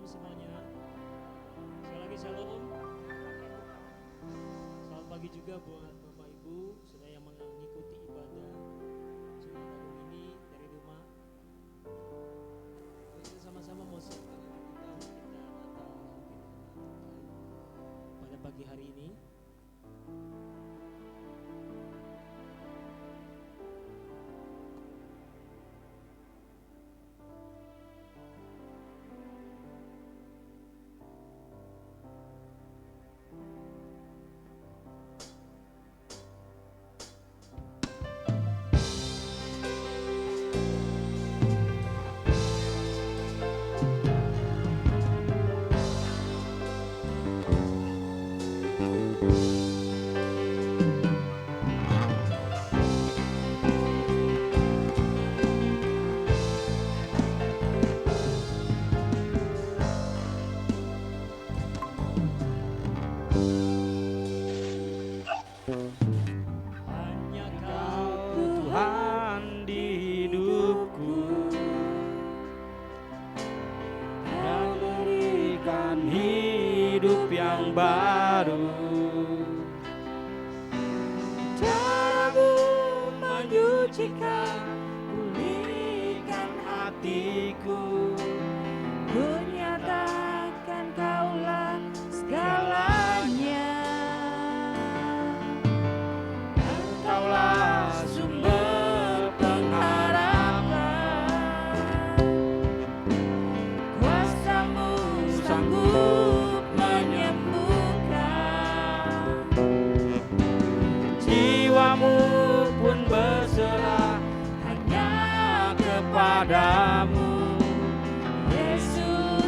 shalom semuanya. Sekali lagi shalom. Selamat pagi juga buat Bapak Ibu, saudara yang mengikuti ibadah Jumat Agung ini dari rumah. Kita sama-sama mau siapkan diri kita untuk kita datang pada pagi hari ini. Hanya Kau Tuhan di hidupku, yang berikan hidup yang baru. Caramu menyucikan, pulihkan hatiku, ku nyatakan Kaulah segalanya. Engkaulah sumber pengharapan, kuasa-Mu sanggup menyembuhkan, jiwamu pun berserah hanya kepadamu, Yesus.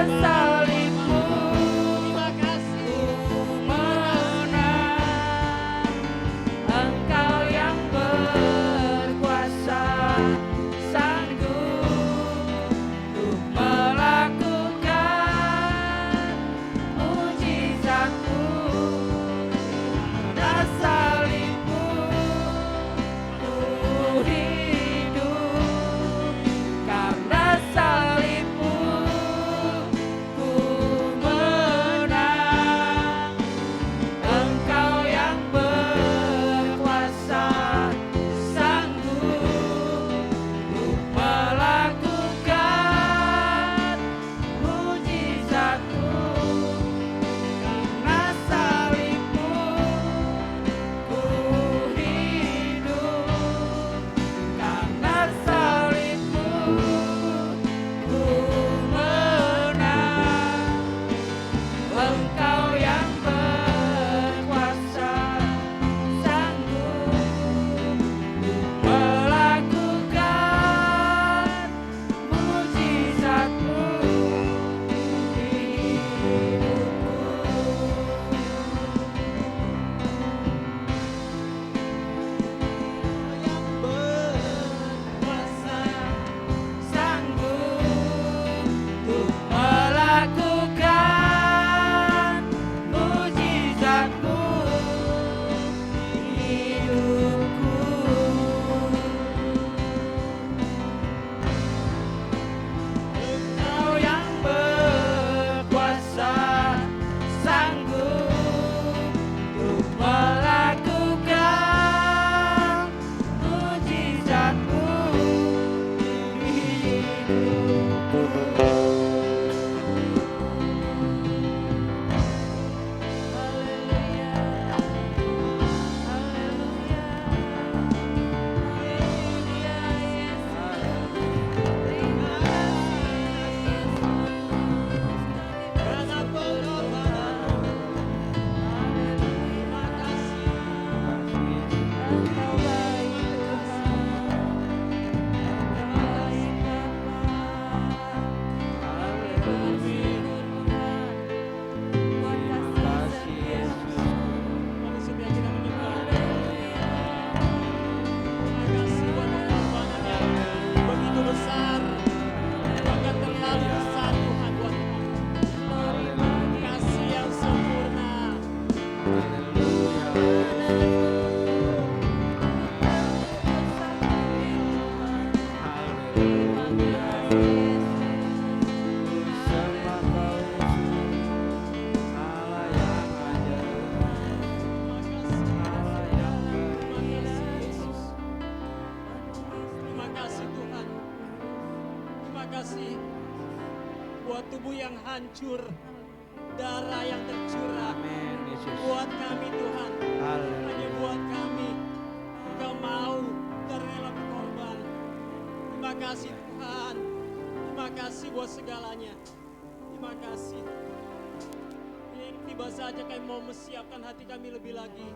salibmu ku menang. Engkau yang berkuasa, sanggup untuk melakukan mujizatmu. Karena salibmu ku hidup, karena salibmu ku menang. Engkau yang berkuasa, sanggup untuk melakukan mujizatmu. Karena salibmu ku hidup, karena salibmu ku menang. Engkau yang berkuasa, sanggup untuk melakukan mujizatmu di hidupku. Yang berkuasa, sanggup untuk melakukan mujizatmu di hidupku. Engkau yang berkuasa, sanggup untuk melakukan mujizatmu di hidupku. Haleluya, haleluya, haleluya, Yesus. Terima kasih, Karena pengorbananmu. Terima kasih. Engkau baik Tuhan, Engkau baik Bapa. Haleluya, buat kasih Yesus. Mari setiap kita menyembah. Terima kasih buat pengorbanan yang begitu besar, bahkan terlalu besar Tuhan buat kami. Kasih yang sempurna. Terima kasih Tuhan. Terima kasih buat tubuh yang hancur, darah yang tercurah. Buat kami Tuhan, hanya buat kami. Engkau mau dan rela berkorban. Terima kasih Tuhan. Terima kasih buat segalanya. Terima kasih. Ini tiba saja kami mau menyiapkan hati kami lebih lagi.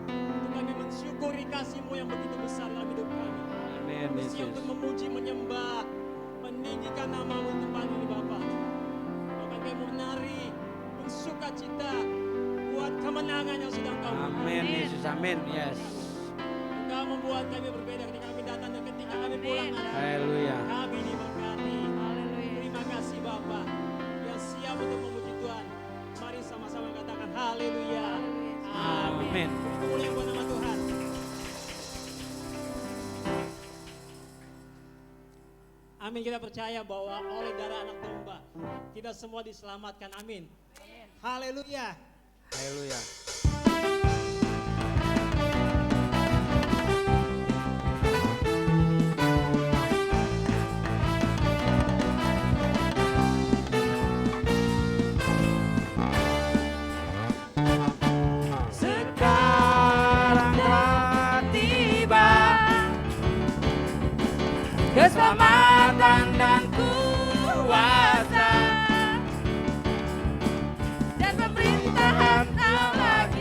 Untuk kami mensyukuri kasih-Mu yang begitu besar dalam hidup kami. Bersiap untuk memuji, menyembah, meninggikan nama-Mu di tempat ini Bapa. Bahkan kami mau menari, bersuka cita buat kemenangan yang sedang Kau berikan. Amin Yesus, amin. Yes. Engkau membuat kami berbeda ketika kami datang dan ketika kami pulang nanti. Haleluya. Kami diberkati. Terima kasih Bapa yang siap untuk memuji Tuhan. Mari sama-sama katakan haleluya. Amin. Amin. Kemuliaan buat nama Tuhan. Amin, kita percaya bahwa oleh darah anak domba kita semua diselamatkan. Amin. Haleluya. Haleluya. Sekarang telah tiba keselamatan dan kuasa dan pemerintahan Allah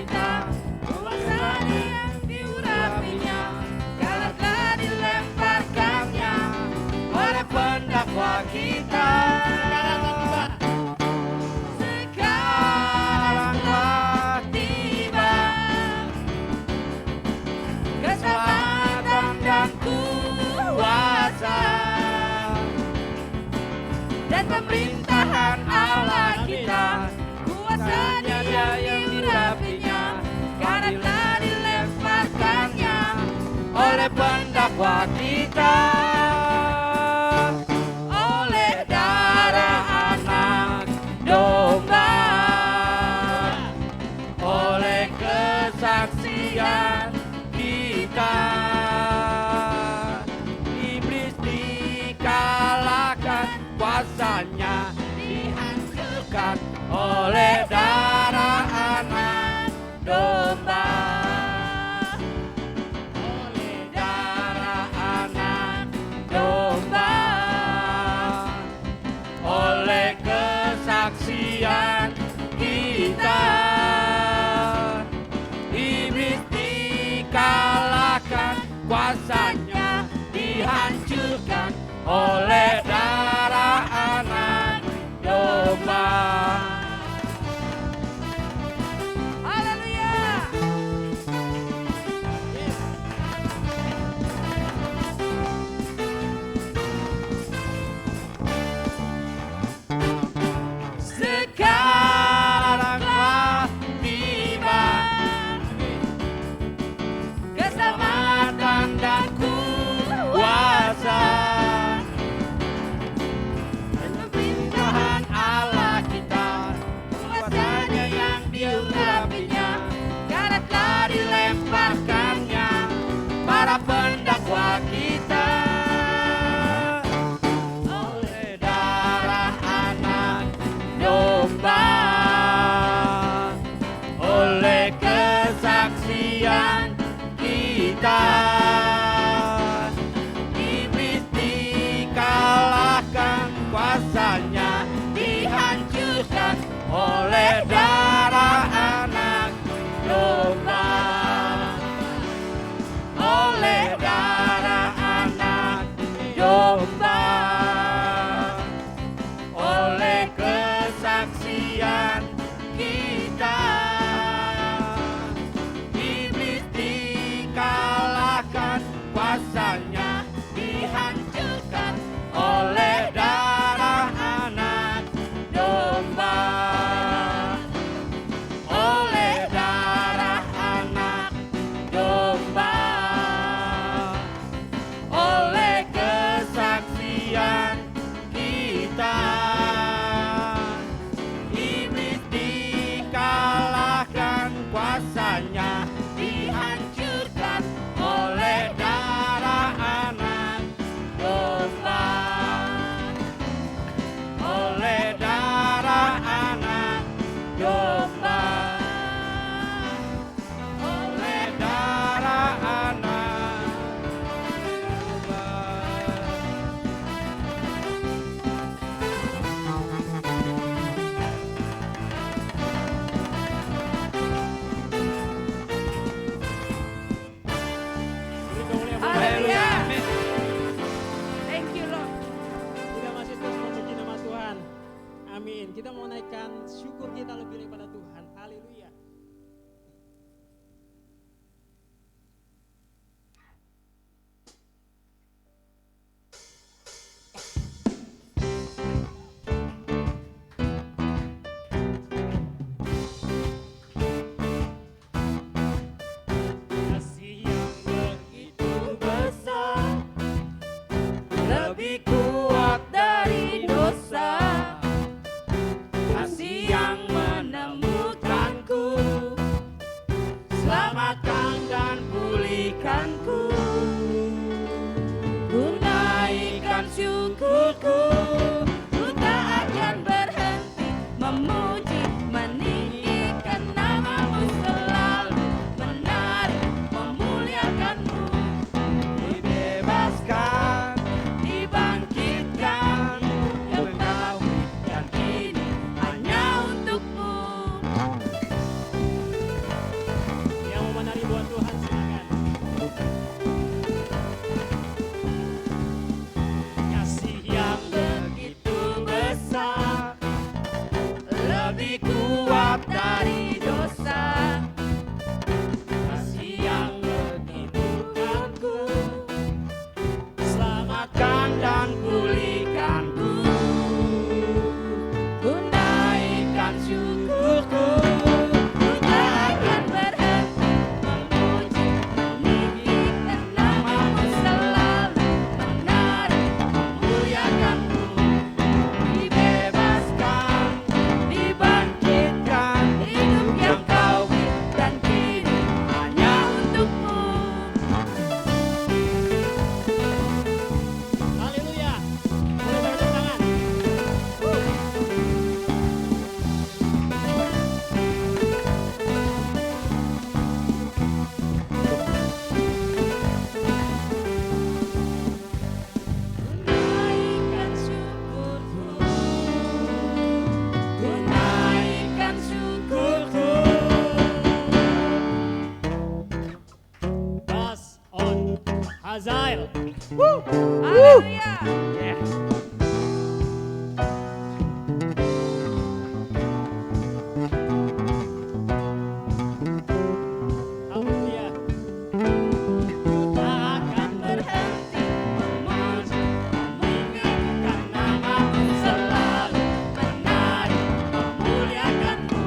oleh pendakwa kita, oleh darah anak domba, oleh kesaksian kita. Iblis dikalahkan, kuasanya dihancurkan oleh darah anak domba. Oleh darah anak domba, oleh kesaksian kita, iblis dikalahkan, kuasanya dihancurkan oleh darah anak domba. Haleluya. Sekaranglah tiba keselamatan dan kuasa, pemerintahan Allah kita, kuasanya yang diurapinya, karena telah dilemparkannya para pendakwa kita. Oleh darah anak domba, oleh kesaksian kita, iblis dikalahkan, kuasanya dihancurkan oleh darah anak domba. Oleh darah anak domba, oleh kesaksian kita, iblis dikalahkan, kuasanya dihancurkan oleh darah anak domba. Oleh darah anak domba, oleh kesaksian kita, iblis dikalahkan, kuasanya dihancurkan oleh darah anak domba. Oleh darah anak domba, oleh darah anak domba. Haleluya. Amin. Thank you Lord. Kita masih terus memuji nama Tuhan. Amin. Kita mau naikkan syukur kita lebih pada Tuhan. Haleluya. Kasih yang begitu besar, Lebih kuat dari dosa, kasih yang menemukanku, selamatkan dan pulihkanku. Ku naikkan syukurku, ku tak akan berhenti memuji, meninggikan namamu selalu, menari, memuliakanmu. Dibebaskan, dibangkitkan, ketahui dan ini hanya untukmu. yang mau menari buat Tuhan silakan. Kasih yang Begitu besar, lebih kuat dari dosa, kasih yang menemukanku, selamatkan dan pulihkanku. Ku naikkan syukurku, ku tak akan berhenti memuji, meninggikan nama Haleluya. Yes. Haleluya. Tak akan berhenti memuji, meninggikan namamu selalu, menari, memuliakanmu.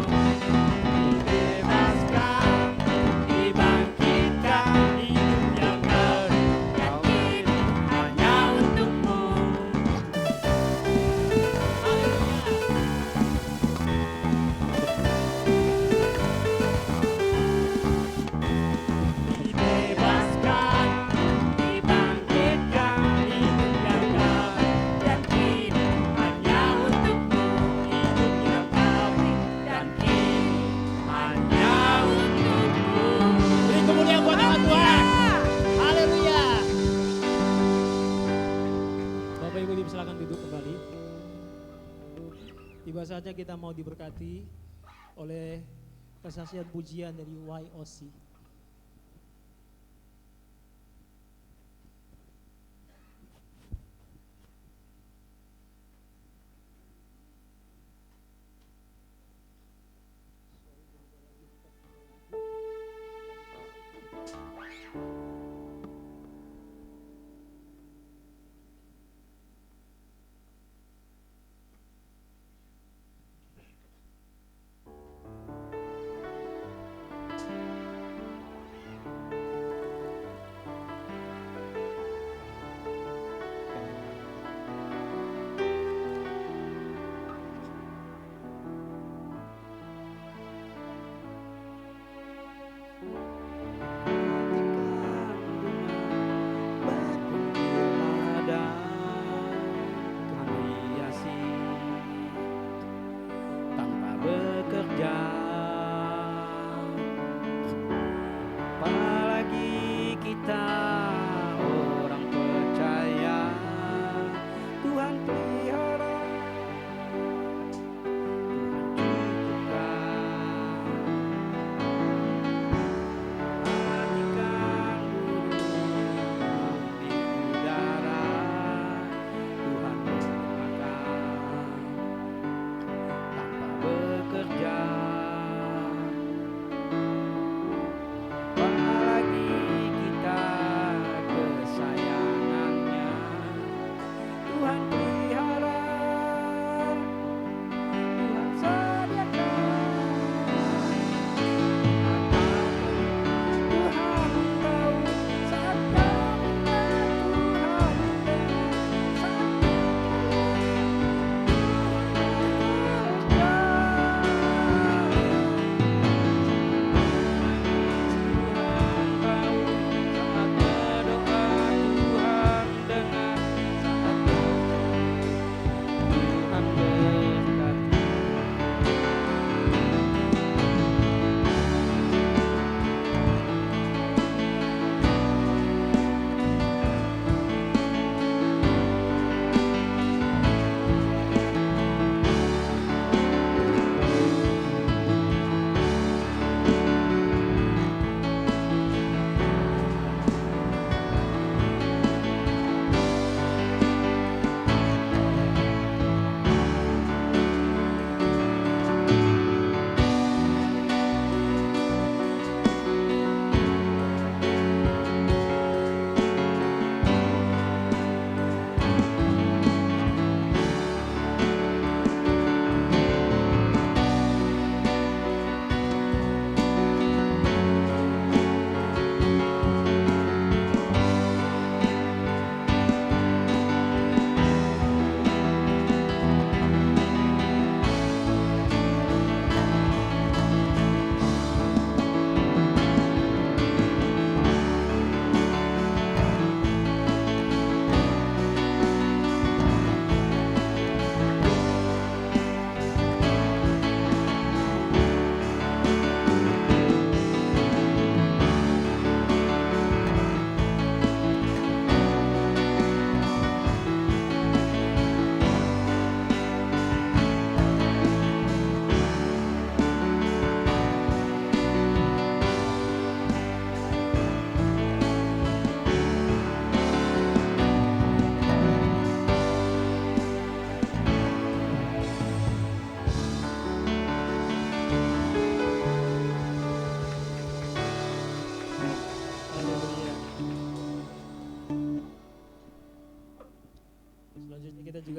Dibebaskan, dibangkitkan, hidup yang baru, yang kini hanya untukmu. Dibebaskan, dibangkitkan, hidup yang baru, dan kini hanya untukmu. Hidup yang baru, dan kini hanya untukmu. Beri kemuliaan buat nama Tuhan. Haleluya. Bapak Ibu silakan duduk kembali. Tiba saatnya kita mau diberkati oleh kesaksian pujian dari YOC.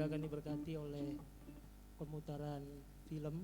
juga akan diberkati oleh pemutaran film.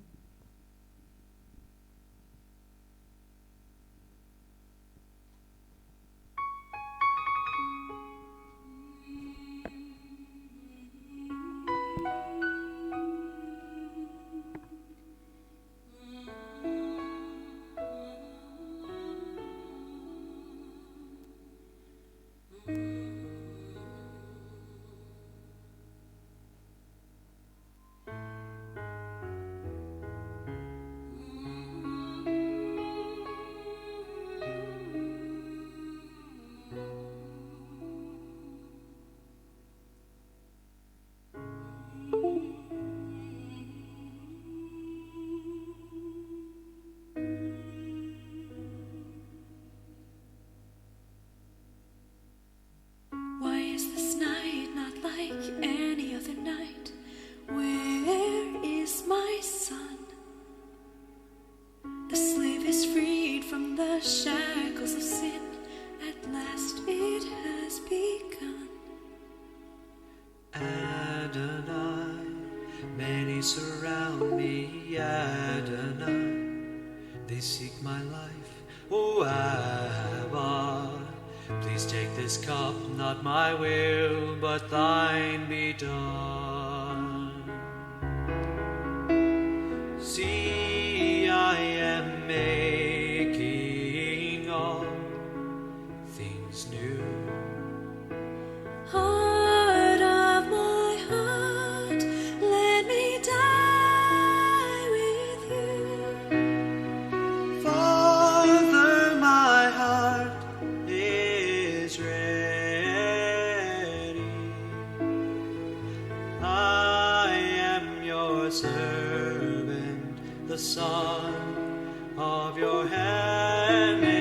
Why is this night not like any other night? Where is my son? The slave is freed from the shackles of sin. At last it has begun. Adonai, many surround me, Adonai, they seek my life, oh Abba. Please take this cup, not my will, but thine be done. See, I am making all things new. Heart of my heart, let me die with you. Father, my heart is ready. I am your servant, the son of your handmaid.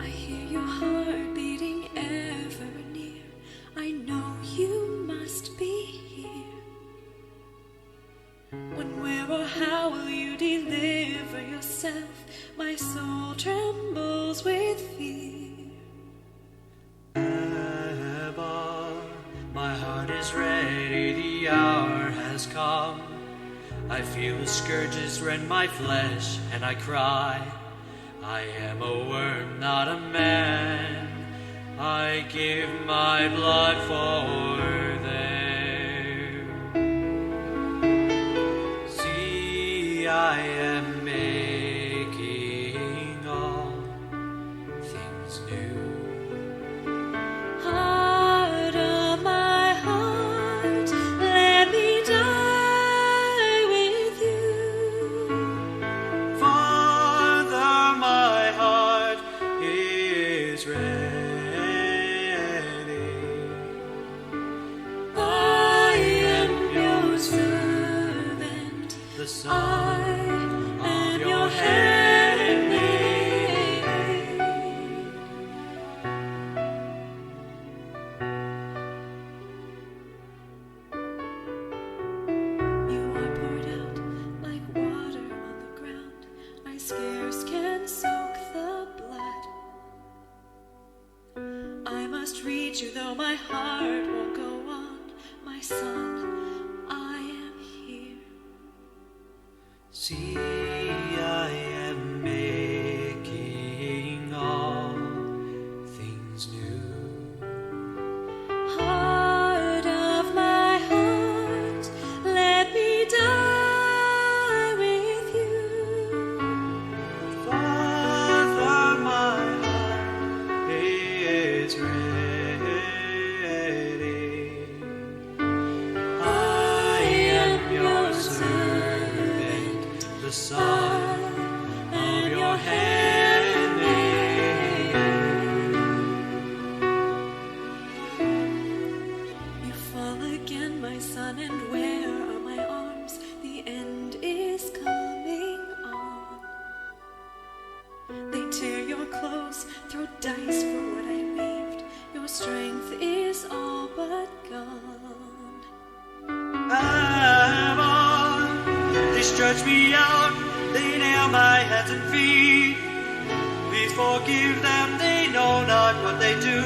I hear your heart beating ever near. I know you must be here. When, where, or how will you deliver yourself? My soul trembles with fear. Abba, my heart is ready, the hour has come. I feel the scourges rend my flesh, and I cry, I am a worm, not a man. I give my blood for them. See, I am making all things new. Heart of my heart, let me die with you. Father, my heart is ready. I am your servant. The I son am of your your handmaid. You are poured out like water on the ground. I scarce can soak the blood. I must reach you though my heart won't go on. My son, I am here. See, I am making all things new. Heart of my heart, let me die with you. Father, my heart is ready. I am your servant, the son of your handmaid. You fall again, my son, and where are my arms? The end is coming on. They tear your clothes, throw dice for what I weaved. Your strength is all but gone. Abba, they stretch me out, they nail my hands and feet. Please forgive them, they know not what they do.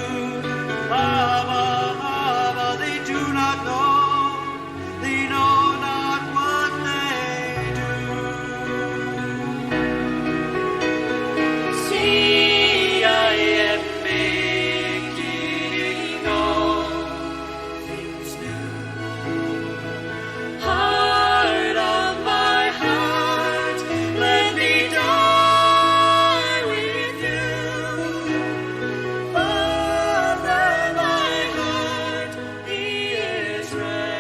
Abba, Abba, they do not know. They know not what they do. See, I am making all things new. Heart of my heart, let me die with you. Father, my heart, he is ready.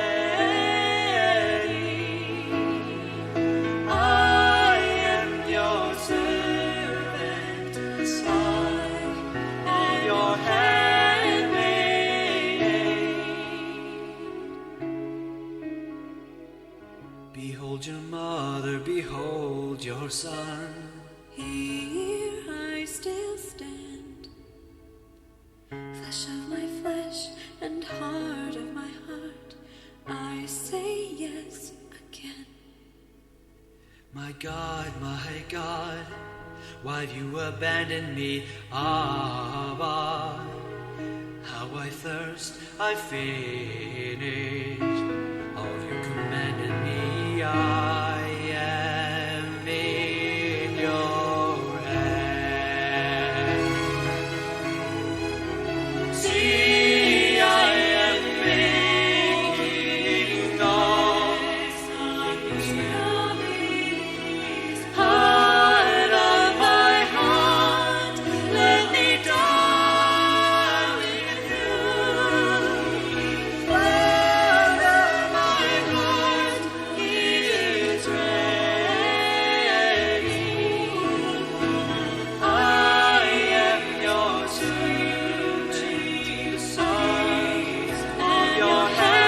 I am your servant, son of your handmaid. Behold your mother, behold your son. Here I still stand, flesh of my flesh and heart of my heart. I say yes again. My God, why have you abandoned me? Abba, how I thirst, I finish. All you commanded me, I am in your hand. See, I am making all things new. Heart of my heart, let me die with you. Father, my heart is ready. I am your servant, son of your handmaid.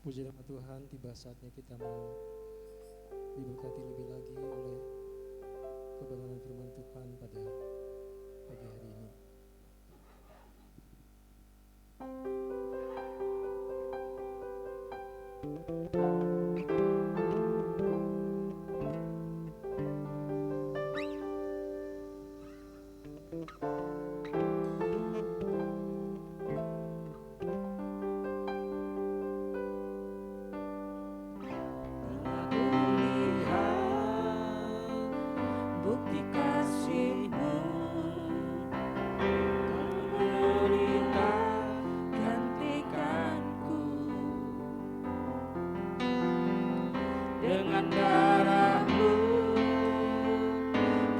Puji nama Tuhan, tiba saatnya kita mau diberkati lebih lagi oleh kebenaran firman Tuhan pada pagi hari ini. Bukti kasih-Mu gantikanku dengan darah-Mu,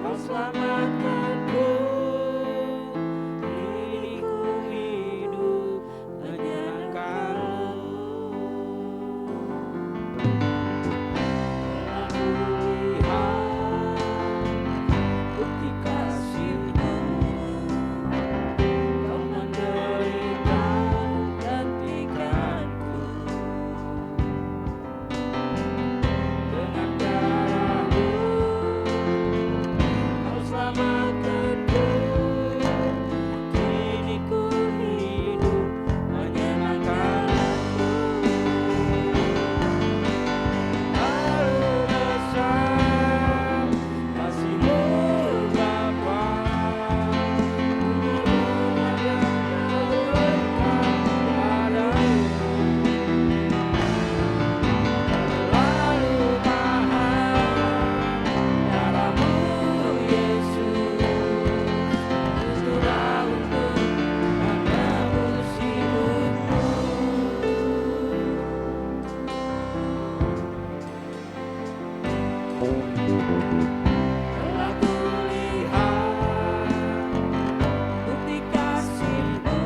Kau selamatkanku. Kini ku hidup menyenangkan-Mu. Telah kulihat bukti kasih-Mu, Kau menderita gantikanku dengan darah-Mu, Kau selamatkanku. Kini ku hidup menyenangkan-Mu. Lalu besar kasih-Mu Bapa, lalu tahan darah-Mu Yesus, tercurah untuk menebus hidupku. Telah kulihat bukti kasih-Mu,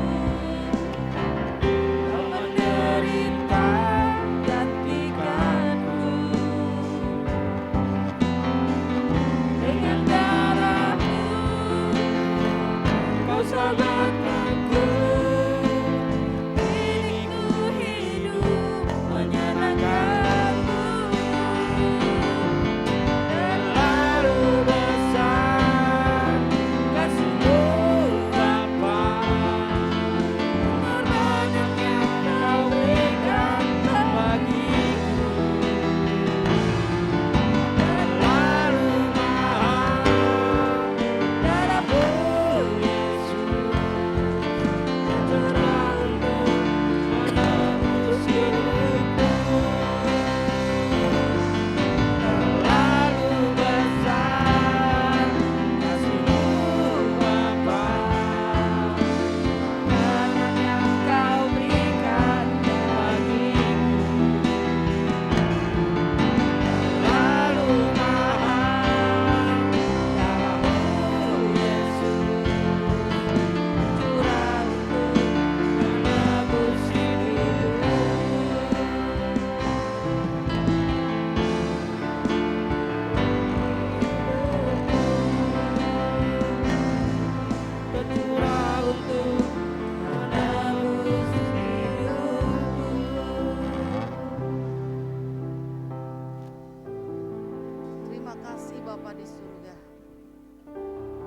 Bapa di surga.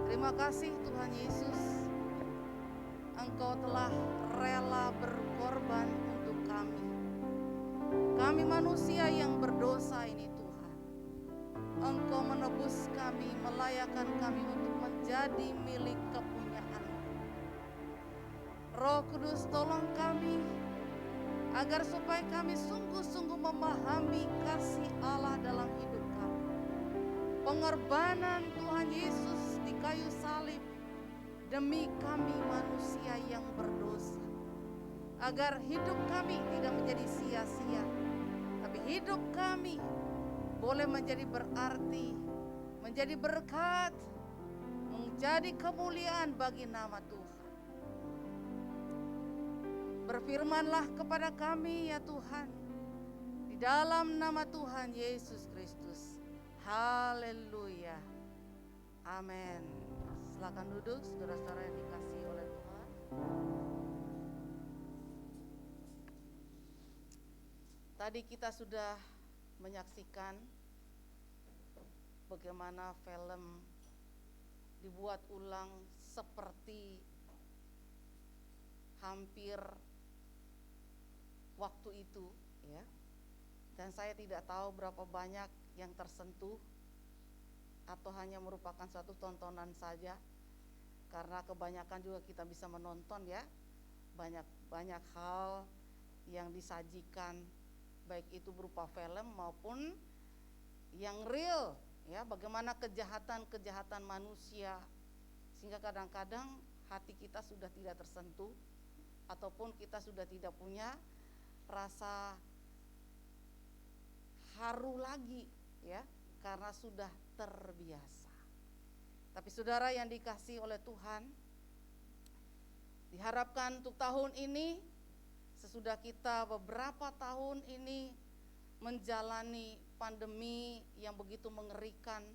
Terima kasih Tuhan Yesus, Engkau telah rela berkorban untuk kami. Kami manusia yang berdosa ini Tuhan. Engkau menebus kami, melayakkan kami untuk menjadi milik kepunyaan-Mu. Roh Kudus tolong kami agar supaya kami sungguh-sungguh memahami kasih Allah dalam hidup kami. Pengorbanan Tuhan Yesus di kayu salib demi kami manusia yang berdosa. Agar hidup kami tidak menjadi sia-sia, tapi hidup kami boleh menjadi berarti, menjadi berkat, menjadi kemuliaan bagi nama Tuhan. Berfirmanlah kepada kami ya Tuhan, di dalam nama Tuhan Yesus Kristus. Haleluya. Amin. Silakan duduk saudara-saudara yang dikasihi oleh Tuhan. Tadi kita sudah menyaksikan bagaimana film dibuat ulang seperti hampir waktu itu, ya. Dan saya tidak tahu berapa banyak yang tersentuh atau hanya merupakan suatu tontonan saja, karena kebanyakan juga kita bisa menonton, ya, banyak hal yang disajikan, baik itu berupa film maupun yang real, ya, bagaimana kejahatan manusia, sehingga kadang-kadang hati kita sudah tidak tersentuh ataupun kita sudah tidak punya rasa haru lagi, ya, karena sudah terbiasa. Tapi saudara yang dikasihi oleh Tuhan, diharapkan untuk tahun ini, sesudah kita beberapa tahun ini menjalani pandemi yang begitu mengerikan,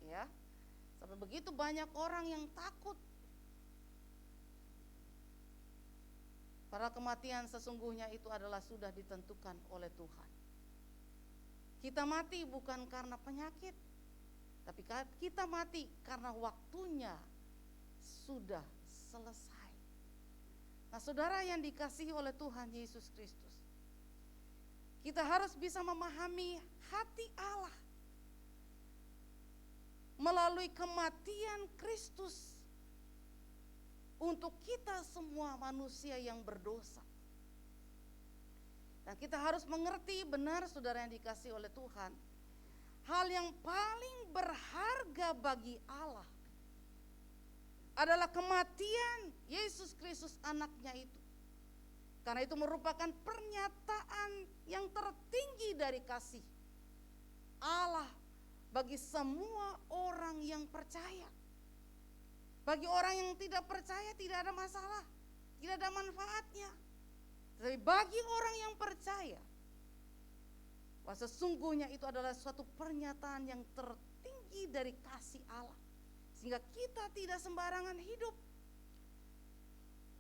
ya, sampai begitu banyak orang yang takut. Para kematian sesungguhnya itu adalah sudah ditentukan oleh Tuhan. Kita mati bukan karena penyakit, tapi kita mati karena waktunya sudah selesai. Nah, saudara yang dikasihi oleh Tuhan Yesus Kristus, kita harus bisa memahami hati Allah melalui kematian Kristus untuk kita semua manusia yang berdosa. Dan kita harus mengerti benar saudara yang dikasihi oleh Tuhan, hal yang paling berharga bagi Allah adalah kematian Yesus Kristus anaknya itu. Karena itu merupakan pernyataan yang tertinggi dari kasih Allah bagi semua orang yang percaya. Bagi orang yang tidak percaya tidak ada masalah, tidak ada manfaatnya. Tapi bagi orang yang percaya, bahwa sesungguhnya itu adalah suatu pernyataan yang tertinggi dari kasih Allah. Sehingga kita tidak sembarangan hidup.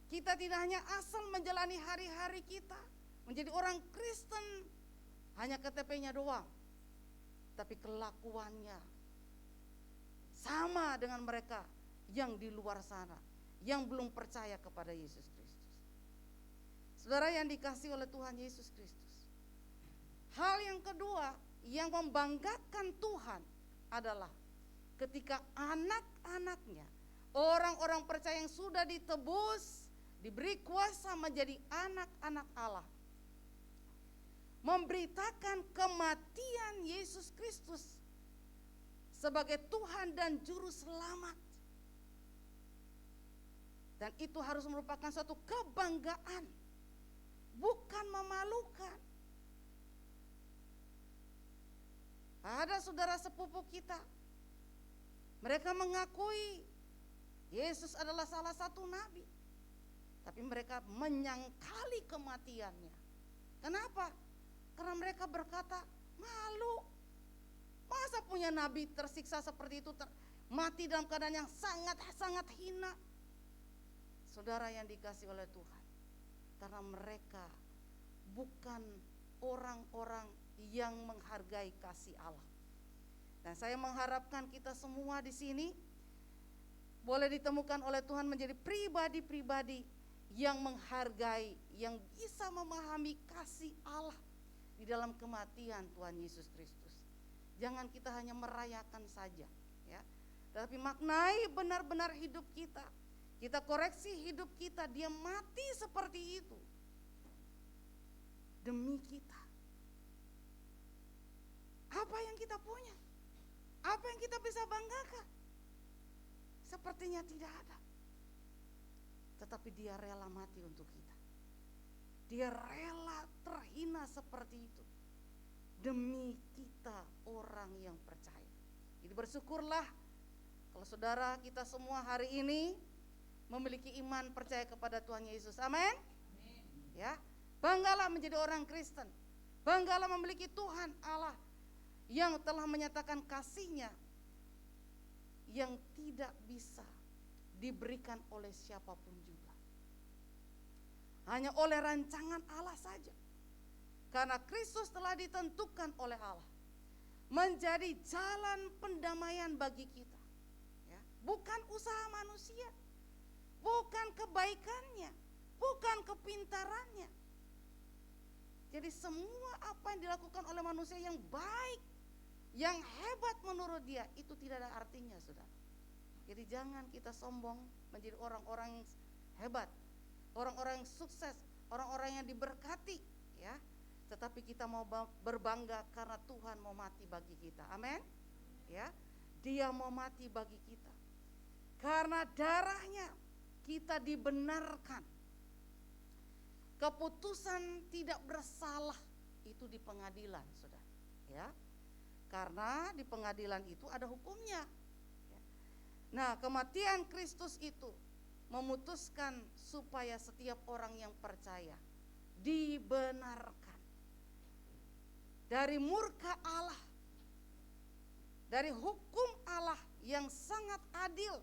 Kita tidak hanya asal menjalani hari-hari kita, menjadi orang Kristen, hanya KTP-nya doang. Tapi kelakuannya sama dengan mereka yang di luar sana, yang belum percaya kepada Yesus Kristus. Saudara yang dikasihi oleh Tuhan Yesus Kristus, hal yang kedua yang membanggakan Tuhan adalah ketika anak-anaknya, orang-orang percaya yang sudah ditebus, diberi kuasa menjadi anak-anak Allah, memberitakan kematian Yesus Kristus sebagai Tuhan dan Juru Selamat. Dan itu harus merupakan suatu kebanggaan, bukan memalukan. Ada saudara sepupu kita, mereka mengakui Yesus adalah salah satu nabi, tapi mereka menyangkali kematiannya. Kenapa? Karena mereka berkata, malu. Masa punya nabi tersiksa seperti itu, mati dalam keadaan yang sangat-sangat hina. Saudara yang dikasihi oleh Tuhan, karena mereka bukan orang-orang yang menghargai kasih Allah. Dan saya mengharapkan kita semua di sini boleh ditemukan oleh Tuhan menjadi pribadi-pribadi yang menghargai, yang bisa memahami kasih Allah di dalam kematian Tuhan Yesus Kristus. Jangan kita hanya merayakan saja, ya, tapi maknai benar-benar hidup kita. Kita koreksi hidup kita, dia mati seperti itu demi kita. Apa yang kita punya? Apa yang kita bisa banggakan? Sepertinya tidak ada. Tetapi dia rela mati untuk kita. Dia rela terhina seperti itu demi kita orang yang percaya. Jadi bersyukurlah kalau saudara kita semua hari ini memiliki iman percaya kepada Tuhan Yesus. Amin. Ya, banggalah menjadi orang Kristen. Banggalah memiliki Tuhan Allah yang telah menyatakan kasih-Nya yang tidak bisa diberikan oleh siapapun juga. Hanya oleh rancangan Allah saja. Karena Kristus telah ditentukan oleh Allah menjadi jalan pendamaian bagi kita. Ya, bukan usaha manusia, bukan kebaikannya, bukan kepintarannya. Jadi semua apa yang dilakukan oleh manusia yang baik, yang hebat menurut dia, itu tidak ada artinya, saudara. Jadi jangan kita sombong menjadi orang-orang yang hebat, orang-orang yang sukses, orang-orang yang diberkati, ya. Tetapi kita mau berbangga karena Tuhan mau mati bagi kita. Amin. Ya. Dia mau mati bagi kita. Karena darahnya kita dibenarkan. Keputusan tidak bersalah itu di pengadilan, saudara. Ya. Karena di pengadilan itu ada hukumnya. Ya. Nah, kematian Kristus itu memutuskan supaya setiap orang yang percaya dibenarkan dari murka Allah, dari hukum Allah yang sangat adil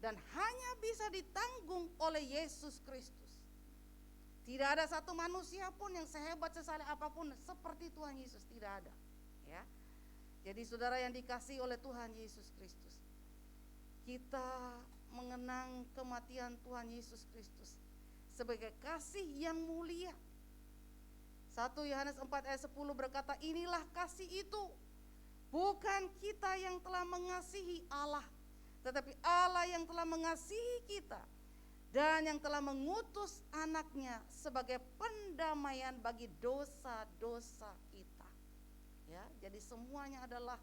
dan hanya bisa ditanggung oleh Yesus Kristus. Tidak ada satu manusia pun yang sehebat sesaleh apapun seperti Tuhan Yesus, tidak ada. Ya. Jadi saudara yang dikasihi oleh Tuhan Yesus Kristus, kita mengenang kematian Tuhan Yesus Kristus sebagai kasih yang mulia. 1 Yohanes 4 ayat 10 berkata, inilah kasih itu, bukan kita yang telah mengasihi Allah, tetapi Allah yang telah mengasihi kita dan yang telah mengutus anaknya sebagai pendamaian bagi dosa-dosa kita. Ya, jadi semuanya adalah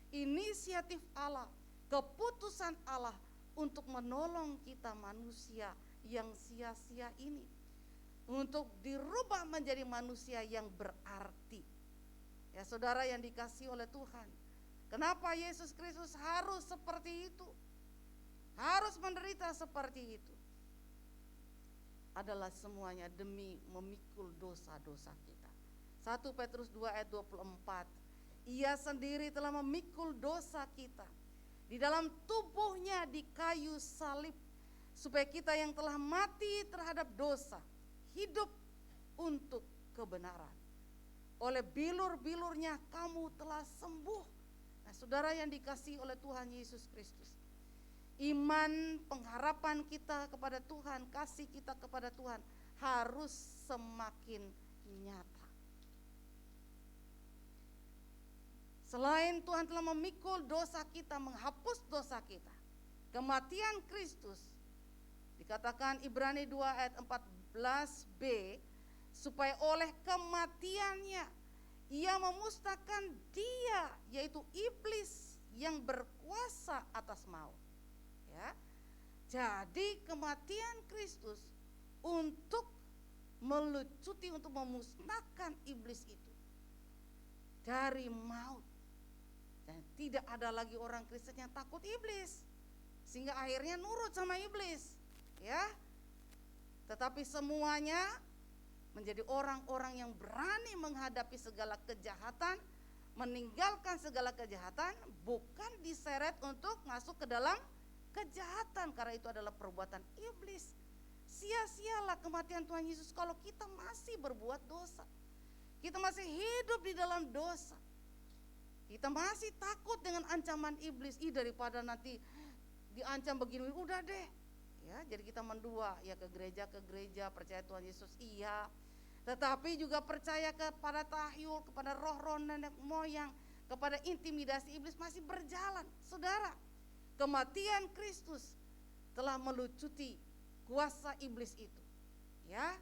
inisiatif Allah, keputusan Allah untuk menolong kita manusia yang sia-sia ini, untuk dirubah menjadi manusia yang berarti. Ya saudara yang dikasihi oleh Tuhan, kenapa Yesus Kristus harus seperti itu? Harus menderita seperti itu? Adalah semuanya demi memikul dosa-dosa kita. 1 Petrus 2 ayat 24. Ia sendiri telah memikul dosa kita di dalam tubuhnya di kayu salib, supaya kita yang telah mati terhadap dosa hidup untuk kebenaran. Oleh bilur-bilurnya kamu telah sembuh. Nah, saudara yang dikasihi oleh Tuhan Yesus Kristus, iman, pengharapan kita kepada Tuhan, kasih kita kepada Tuhan harus semakin nyata. Selain Tuhan telah memikul dosa kita, menghapus dosa kita, kematian Kristus, dikatakan Ibrani 2 ayat 14b, supaya oleh kematiannya ia memusnahkan dia, yaitu iblis yang berkuasa atas maut. Ya. Jadi kematian Kristus untuk melucuti, untuk memusnahkan iblis itu dari maut. Dan tidak ada lagi orang Kristen yang takut iblis, sehingga akhirnya nurut sama iblis. Ya. Tetapi semuanya menjadi orang-orang yang berani menghadapi segala kejahatan, meninggalkan segala kejahatan, bukan diseret untuk masuk ke dalam kejahatan, karena itu adalah perbuatan iblis. Sia-sialah kematian Tuhan Yesus kalau kita masih berbuat dosa, kita masih hidup di dalam dosa. Kita masih takut dengan ancaman iblis. Daripada nanti diancam begini, udah deh. Ya, jadi kita mendua, ya ke gereja, percaya Tuhan Yesus, iya. Tetapi juga percaya kepada tahyul, kepada roh-roh nenek moyang, kepada intimidasi iblis masih berjalan. Saudara, kematian Kristus telah melucuti kuasa iblis itu. Ya,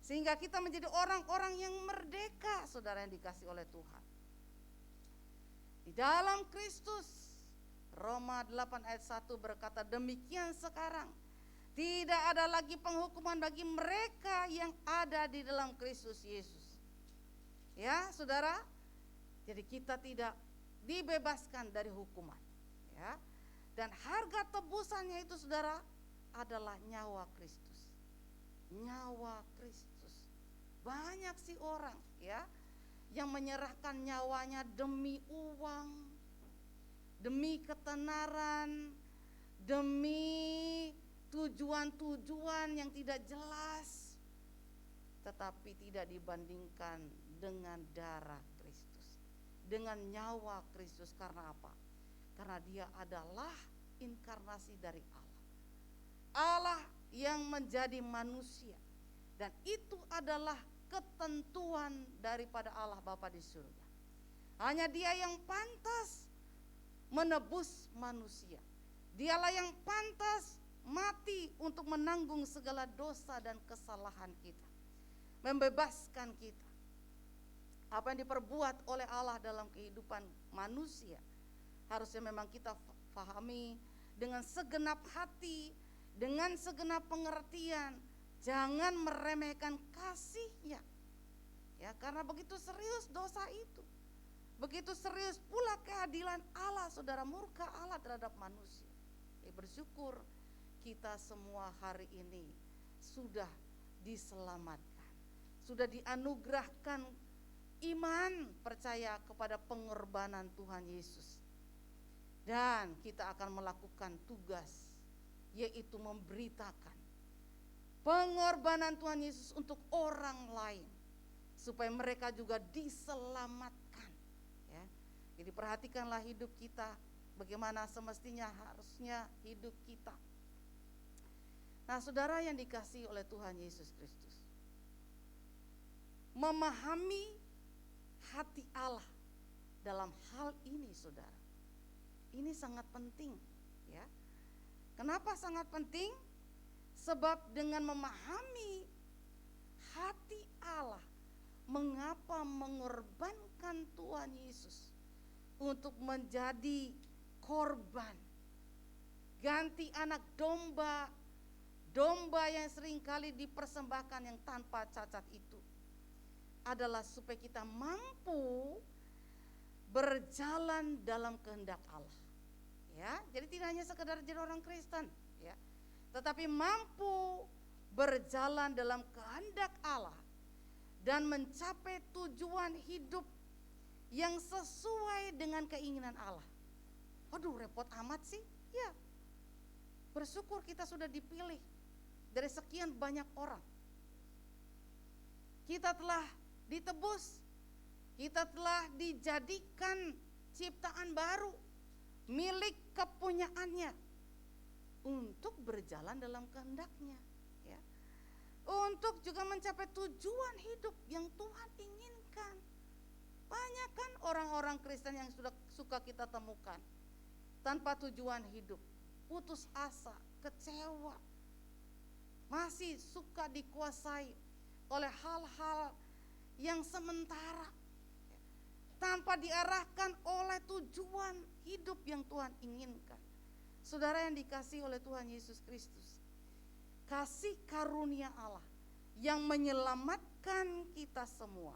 sehingga kita menjadi orang-orang yang merdeka, saudara yang dikasih oleh Tuhan. Di dalam Kristus, Roma 8 ayat 1 berkata, demikian sekarang tidak ada lagi penghukuman bagi mereka yang ada di dalam Kristus Yesus. Ya, saudara, jadi kita tidak dibebaskan dari hukuman. Ya, dan harga tebusannya itu, saudara, adalah nyawa Kristus. Nyawa Kristus. Banyak sih orang, ya, yang menyerahkan nyawanya demi uang, demi ketenaran, demi tujuan-tujuan yang tidak jelas, tetapi tidak dibandingkan dengan darah Kristus, dengan nyawa Kristus. Karena apa? Karena dia adalah inkarnasi dari Allah, Allah yang menjadi manusia, dan itu adalah ketentuan daripada Allah Bapa di surga. Hanya dia yang pantas menebus manusia. Dialah yang pantas mati untuk menanggung segala dosa dan kesalahan kita, membebaskan kita. Apa yang diperbuat oleh Allah dalam kehidupan manusia harusnya memang kita pahami dengan segenap hati, dengan segenap pengertian. Jangan meremehkan kasih-Nya. Ya, karena begitu serius dosa itu. Begitu serius pula keadilan Allah, saudara, murka Allah terhadap manusia. Bersyukur kita semua hari ini sudah diselamatkan, sudah dianugerahkan iman percaya kepada pengorbanan Tuhan Yesus. Dan kita akan melakukan tugas, yaitu memberitakan pengorbanan Tuhan Yesus untuk orang lain, supaya mereka juga diselamatkan. Ya, jadi perhatikanlah hidup kita, bagaimana semestinya harusnya hidup kita. Nah, saudara yang dikasihi oleh Tuhan Yesus Kristus, memahami hati Allah dalam hal ini, saudara, ini sangat penting. Ya, kenapa sangat penting? Sebab dengan memahami hati Allah, mengapa mengorbankan Tuhan Yesus untuk menjadi korban, ganti anak domba, domba yang seringkali dipersembahkan yang tanpa cacat itu, adalah supaya kita mampu berjalan dalam kehendak Allah. Ya, jadi tidak hanya sekedar jadi orang Kristen, ya, tetapi mampu berjalan dalam kehendak Allah dan mencapai tujuan hidup yang sesuai dengan keinginan Allah. Waduh, repot amat sih. Ya, bersyukur kita sudah dipilih dari sekian banyak orang. Kita telah ditebus, kita telah dijadikan ciptaan baru, milik kepunyaannya, untuk berjalan dalam kehendak-Nya, ya, untuk juga mencapai tujuan hidup yang Tuhan inginkan. Banyak kan orang-orang Kristen yang suka kita temukan tanpa tujuan hidup, putus asa, kecewa, masih suka dikuasai oleh hal-hal yang sementara, tanpa diarahkan oleh tujuan hidup yang Tuhan inginkan. Saudara yang dikasihi oleh Tuhan Yesus Kristus, kasih karunia Allah yang menyelamatkan kita semua,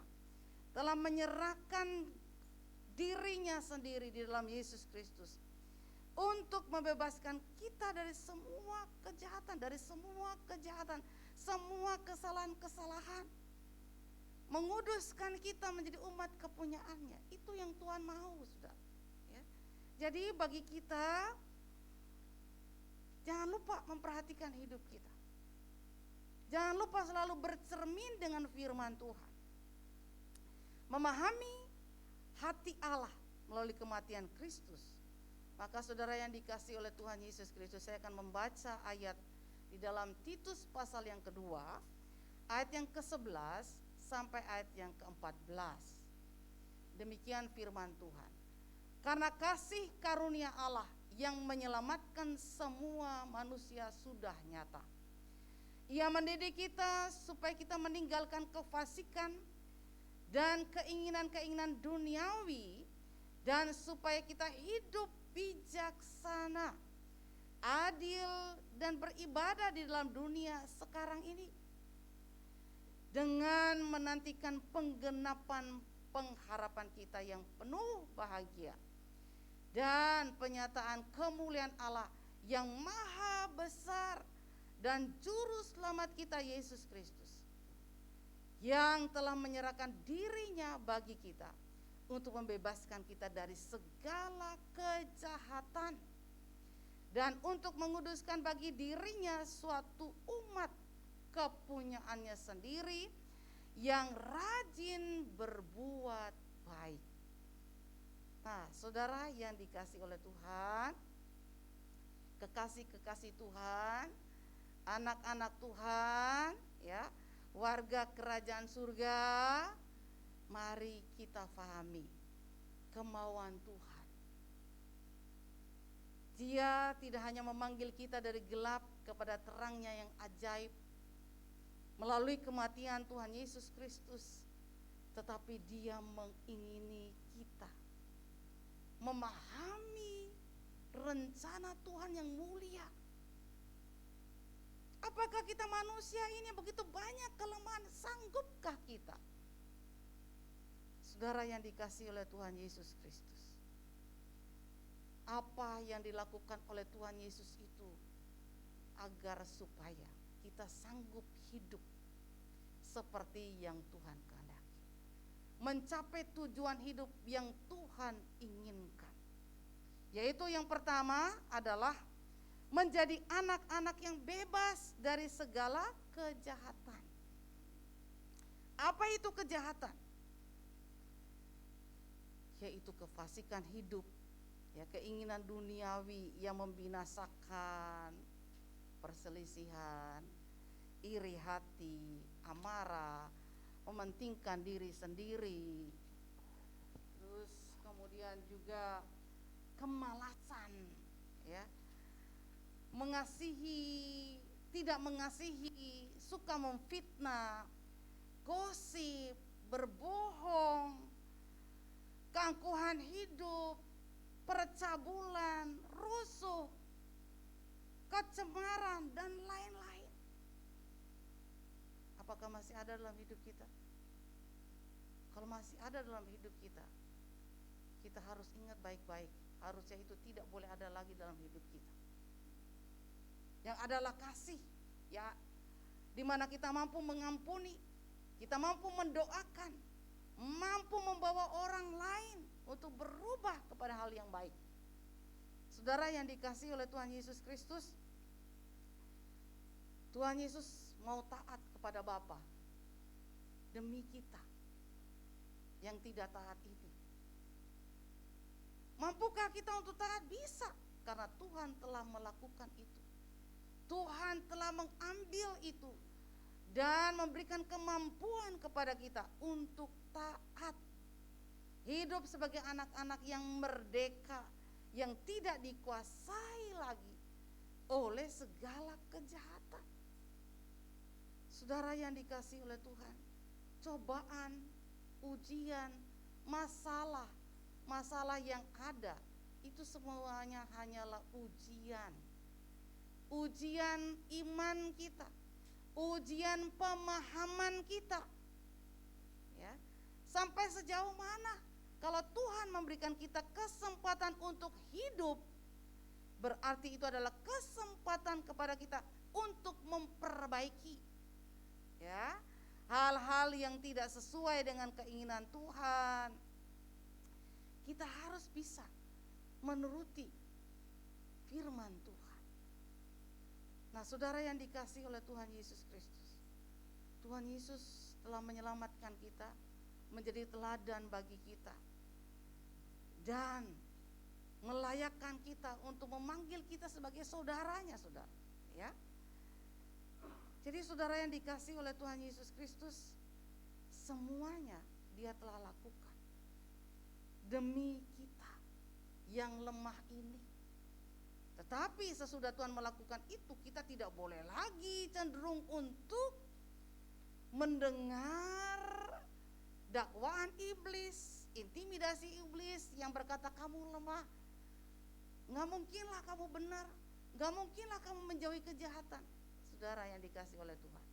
telah menyerahkan dirinya sendiri di dalam Yesus Kristus untuk membebaskan kita dari semua kejahatan, semua kesalahan-kesalahan, menguduskan kita menjadi umat kepunyaannya. Itu yang Tuhan mau, saudara. Ya. Jadi bagi kita, jangan lupa memperhatikan hidup kita. Jangan lupa selalu bercermin dengan firman Tuhan. Memahami hati Allah melalui kematian Kristus. Maka saudara yang dikasihi oleh Tuhan Yesus Kristus, saya akan membaca ayat di dalam Titus pasal yang kedua, ayat yang ke-11 sampai ayat yang ke-14. Demikian firman Tuhan. Karena kasih karunia Allah yang menyelamatkan semua manusia sudah nyata. Ia mendidik kita supaya kita meninggalkan kefasikan dan keinginan-keinginan duniawi, dan supaya kita hidup bijaksana, adil, dan beribadah di dalam dunia sekarang ini, dengan menantikan penggenapan pengharapan kita yang penuh bahagia dan penyataan kemuliaan Allah yang maha besar dan juru selamat kita Yesus Kristus, yang telah menyerahkan dirinya bagi kita untuk membebaskan kita dari segala kejahatan dan untuk menguduskan bagi dirinya suatu umat kepunyaannya sendiri yang rajin berbuat baik. Nah, saudara yang dikasihi oleh Tuhan, kekasih-kekasih Tuhan, anak-anak Tuhan, ya, warga kerajaan surga, mari kita pahami kemauan Tuhan. Dia tidak hanya memanggil kita dari gelap kepada terangnya yang ajaib melalui kematian Tuhan Yesus Kristus, tetapi Dia mengingini kita memahami rencana Tuhan yang mulia. Apakah kita manusia ini begitu banyak kelemahan, sanggupkah kita? Saudara yang dikasihi oleh Tuhan Yesus Kristus, apa yang dilakukan oleh Tuhan Yesus itu agar supaya kita sanggup hidup seperti yang Tuhan kehendaki, mencapai tujuan hidup yang Tuhan inginkan, yaitu yang pertama adalah menjadi anak-anak yang bebas dari segala kejahatan. Apa itu kejahatan? Yaitu kefasikan hidup, ya, keinginan duniawi yang membinasakan, perselisihan, iri hati, amarah, mementingkan diri sendiri, terus kemudian juga kemalasan, ya, mengasihi, tidak mengasihi, suka memfitnah, gosip, berbohong, keangkuhan hidup, percabulan, rusuh, kecemaran, dan lain-lain. Apakah masih ada dalam hidup kita? Kalau masih ada dalam hidup kita, kita harus ingat baik-baik, harusnya itu tidak boleh ada lagi dalam hidup kita. Yang adalah kasih, ya, di mana kita mampu mengampuni, kita mampu mendoakan, mampu membawa orang lain untuk berubah kepada hal yang baik. Saudara yang dikasihi oleh Tuhan Yesus Kristus, Tuhan Yesus mau taat kepada Bapa demi kita yang tidak taat ini. Mampukah kita untuk taat? Bisa, karena Tuhan telah melakukan itu. Tuhan telah mengambil itu dan memberikan kemampuan kepada kita untuk taat, hidup sebagai anak-anak yang merdeka, yang tidak dikuasai lagi oleh segala kejahatan. Saudara yang dikasihi oleh Tuhan, cobaan, ujian, masalah yang ada itu semuanya hanyalah ujian iman kita, ujian pemahaman kita, ya. Sampai sejauh mana kalau Tuhan memberikan kita kesempatan untuk hidup, berarti itu adalah kesempatan kepada kita untuk memperbaiki, ya, hal-hal yang tidak sesuai dengan keinginan Tuhan. Kita harus bisa menuruti firman Tuhan. Nah, saudara yang dikasihi oleh Tuhan Yesus Kristus, Tuhan Yesus telah menyelamatkan kita, menjadi teladan bagi kita, dan melayakkan kita untuk memanggil kita sebagai saudaranya, saudara. Ya. Jadi saudara yang dikasihi oleh Tuhan Yesus Kristus, semuanya Dia telah lakukan demi kita yang lemah ini. Tetapi sesudah Tuhan melakukan itu, kita tidak boleh lagi cenderung untuk mendengar dakwaan iblis, intimidasi iblis yang berkata kamu lemah, gak mungkinlah kamu benar, gak mungkinlah kamu menjauhi kejahatan. Saudara yang dikasihi oleh Tuhan,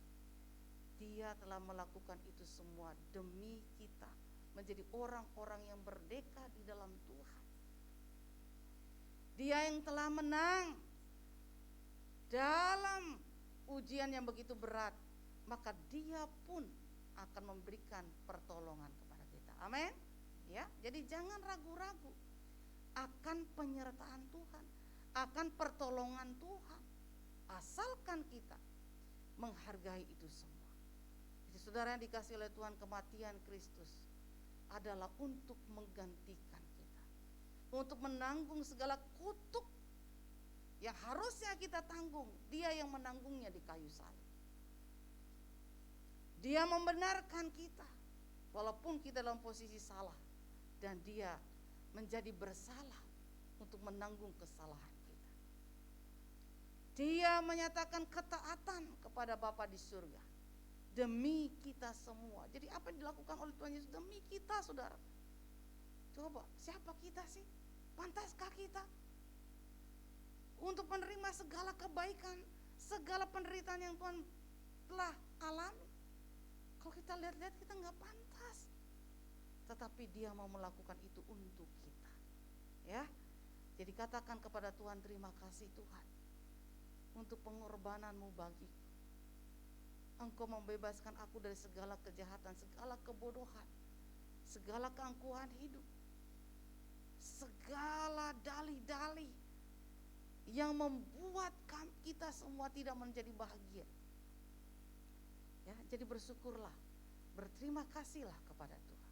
Dia telah melakukan itu semua demi kita menjadi orang-orang yang merdeka di dalam Tuhan. Dia yang telah menang dalam ujian yang begitu berat, maka Dia pun akan memberikan pertolongan kepada kita. Amin. Ya, jadi jangan ragu-ragu akan penyertaan Tuhan, akan pertolongan Tuhan, asalkan kita menghargai itu semua. Jadi saudara yang dikasihi oleh Tuhan, kematian Kristus adalah untuk menggantikan kita, untuk menanggung segala kutuk yang harusnya kita tanggung. Dia yang menanggungnya di kayu salib. Dia membenarkan kita walaupun kita dalam posisi salah, dan Dia menjadi bersalah untuk menanggung kesalahan kita. Dia menyatakan ketaatan kepada Bapa di surga demi kita semua. Jadi apa yang dilakukan oleh Tuhan Yesus demi kita, saudara? Coba, siapa kita sih? Pantaskah kita untuk menerima segala kebaikan, segala penderitaan yang Tuhan telah alami? Kalau kita lihat-lihat, kita nggak pantas. Tetapi Dia mau melakukan itu untuk kita. Ya, jadi katakan kepada Tuhan, terima kasih Tuhan untuk pengorbananmu bagiku. Engkau membebaskan aku dari segala kejahatan, segala kebodohan, segala keangkuhan hidup, segala dalih-dalih yang membuat kita semua tidak menjadi bahagia. Ya, jadi bersyukurlah, berterima kasihlah kepada Tuhan.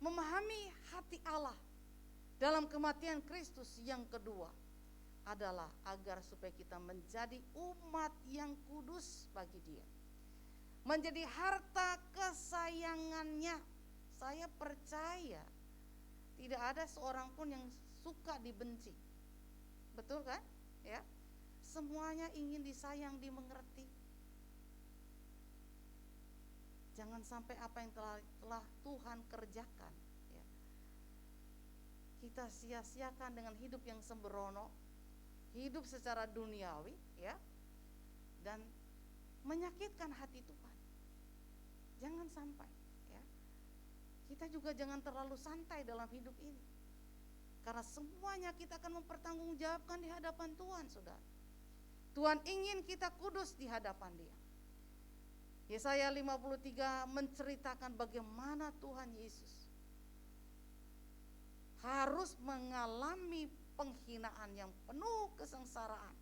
Memahami hati Allah dalam kematian Kristus yang kedua adalah agar supaya kita menjadi umat yang kudus bagi Dia, menjadi harta kesayangannya. Saya percaya tidak ada seorang pun yang suka dibenci, betul kan? Ya, semuanya ingin disayang, dimengerti. Jangan sampai apa yang telah Tuhan kerjakan, ya, kita sia-siakan dengan hidup yang sembrono, hidup secara duniawi, ya, dan menyakitkan hati Tuhan. Jangan sampai, ya. Kita juga jangan terlalu santai dalam hidup ini, karena semuanya kita akan mempertanggungjawabkan di hadapan Tuhan, saudara. Tuhan ingin kita kudus di hadapan Dia. Yesaya 53 menceritakan bagaimana Tuhan Yesus harus mengalami penghinaan yang penuh kesengsaraan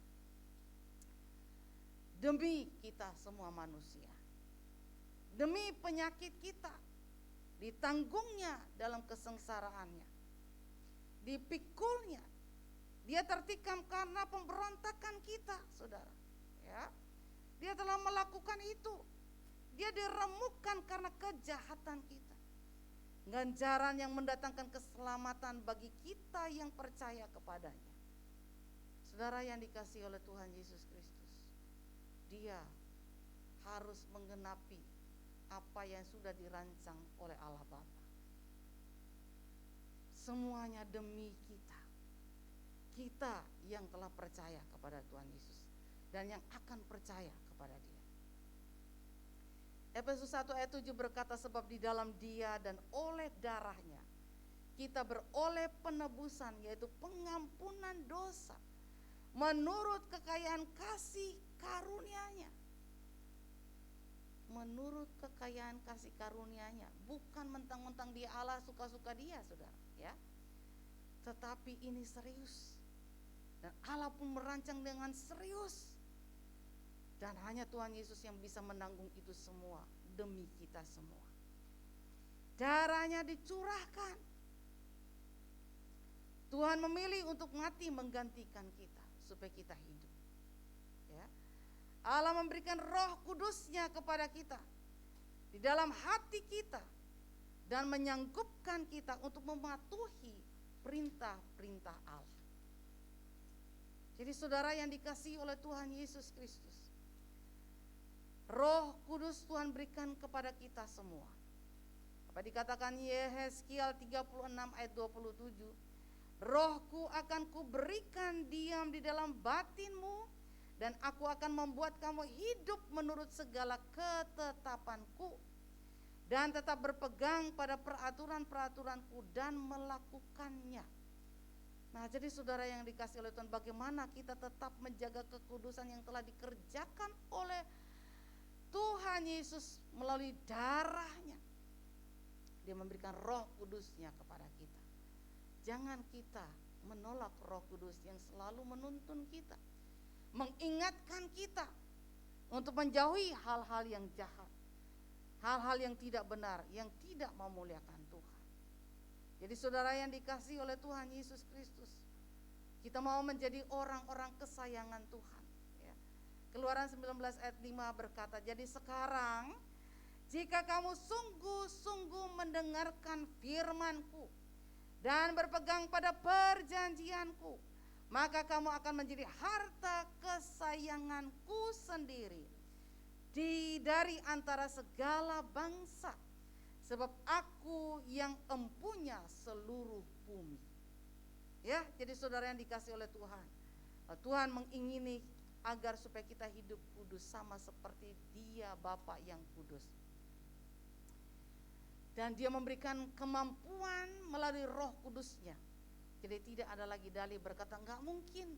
demi kita semua manusia. Demi penyakit kita, ditanggungnya dalam kesengsaraannya, dipikulnya. Dia tertikam karena pemberontakan kita, saudara. Ya, Dia telah melakukan itu. Dia diremukkan karena kejahatan kita. Ganjaran yang mendatangkan keselamatan bagi kita yang percaya kepadanya. Saudara yang dikasihi oleh Tuhan Yesus Kristus, Dia harus menggenapi apa yang sudah dirancang oleh Allah Bapa. Semuanya demi kita. Kita yang telah percaya kepada Tuhan Yesus dan yang akan percaya kepada Dia. Efesus 1 ayat 7 berkata, sebab di dalam Dia dan oleh darahnya kita beroleh penebusan, yaitu pengampunan dosa menurut kekayaan kasih karunia-Nya. Menurut kekayaan kasih karunia-Nya, bukan mentang-mentang Dia Allah, suka-suka Dia, saudara, ya. Tetapi ini serius, dan Allah pun merancang dengan serius. Dan hanya Tuhan Yesus yang bisa menanggung itu semua demi kita semua. Darahnya dicurahkan Tuhan memilih untuk mati menggantikan kita supaya kita hidup. Ya. Allah memberikan Roh Kudus-Nya kepada kita di dalam hati kita dan menyanggupkan kita untuk mematuhi perintah-perintah Allah. Jadi saudara yang dikasihi oleh Tuhan Yesus Kristus, Roh Kudus Tuhan berikan kepada kita semua. Apa dikatakan Yehezkiel 36 ayat 27, Rohku akan kuberikan diam di dalam batinmu, dan aku akan membuat kamu hidup menurut segala ketetapanku, dan tetap berpegang pada peraturan-peraturanku dan melakukannya. Nah, jadi saudara yang dikasihi oleh Tuhan, bagaimana kita tetap menjaga kekudusan yang telah dikerjakan oleh Tuhan Yesus melalui darahnya. Dia memberikan Roh Kudus-Nya kepada kita. Jangan kita menolak Roh Kudus yang selalu menuntun kita, mengingatkan kita untuk menjauhi hal-hal yang jahat, hal-hal yang tidak benar, yang tidak memuliakan Tuhan. Jadi saudara yang dikasihi oleh Tuhan Yesus Kristus, kita mau menjadi orang-orang kesayangan Tuhan. Ya. Keluaran 19 ayat 5 berkata, jadi sekarang jika kamu sungguh-sungguh mendengarkan firman-Ku dan berpegang pada perjanjian-Ku, maka kamu akan menjadi harta kesayangan-Ku sendiri dari antara segala bangsa, sebab Aku yang empunya seluruh bumi. Ya, jadi saudara yang dikasihi oleh Tuhan, Tuhan mengingini agar supaya kita hidup kudus sama seperti Dia Bapa yang kudus. Dan Dia memberikan kemampuan melalui Roh Kudus-Nya. Jadi tidak ada lagi dalih berkata, enggak mungkin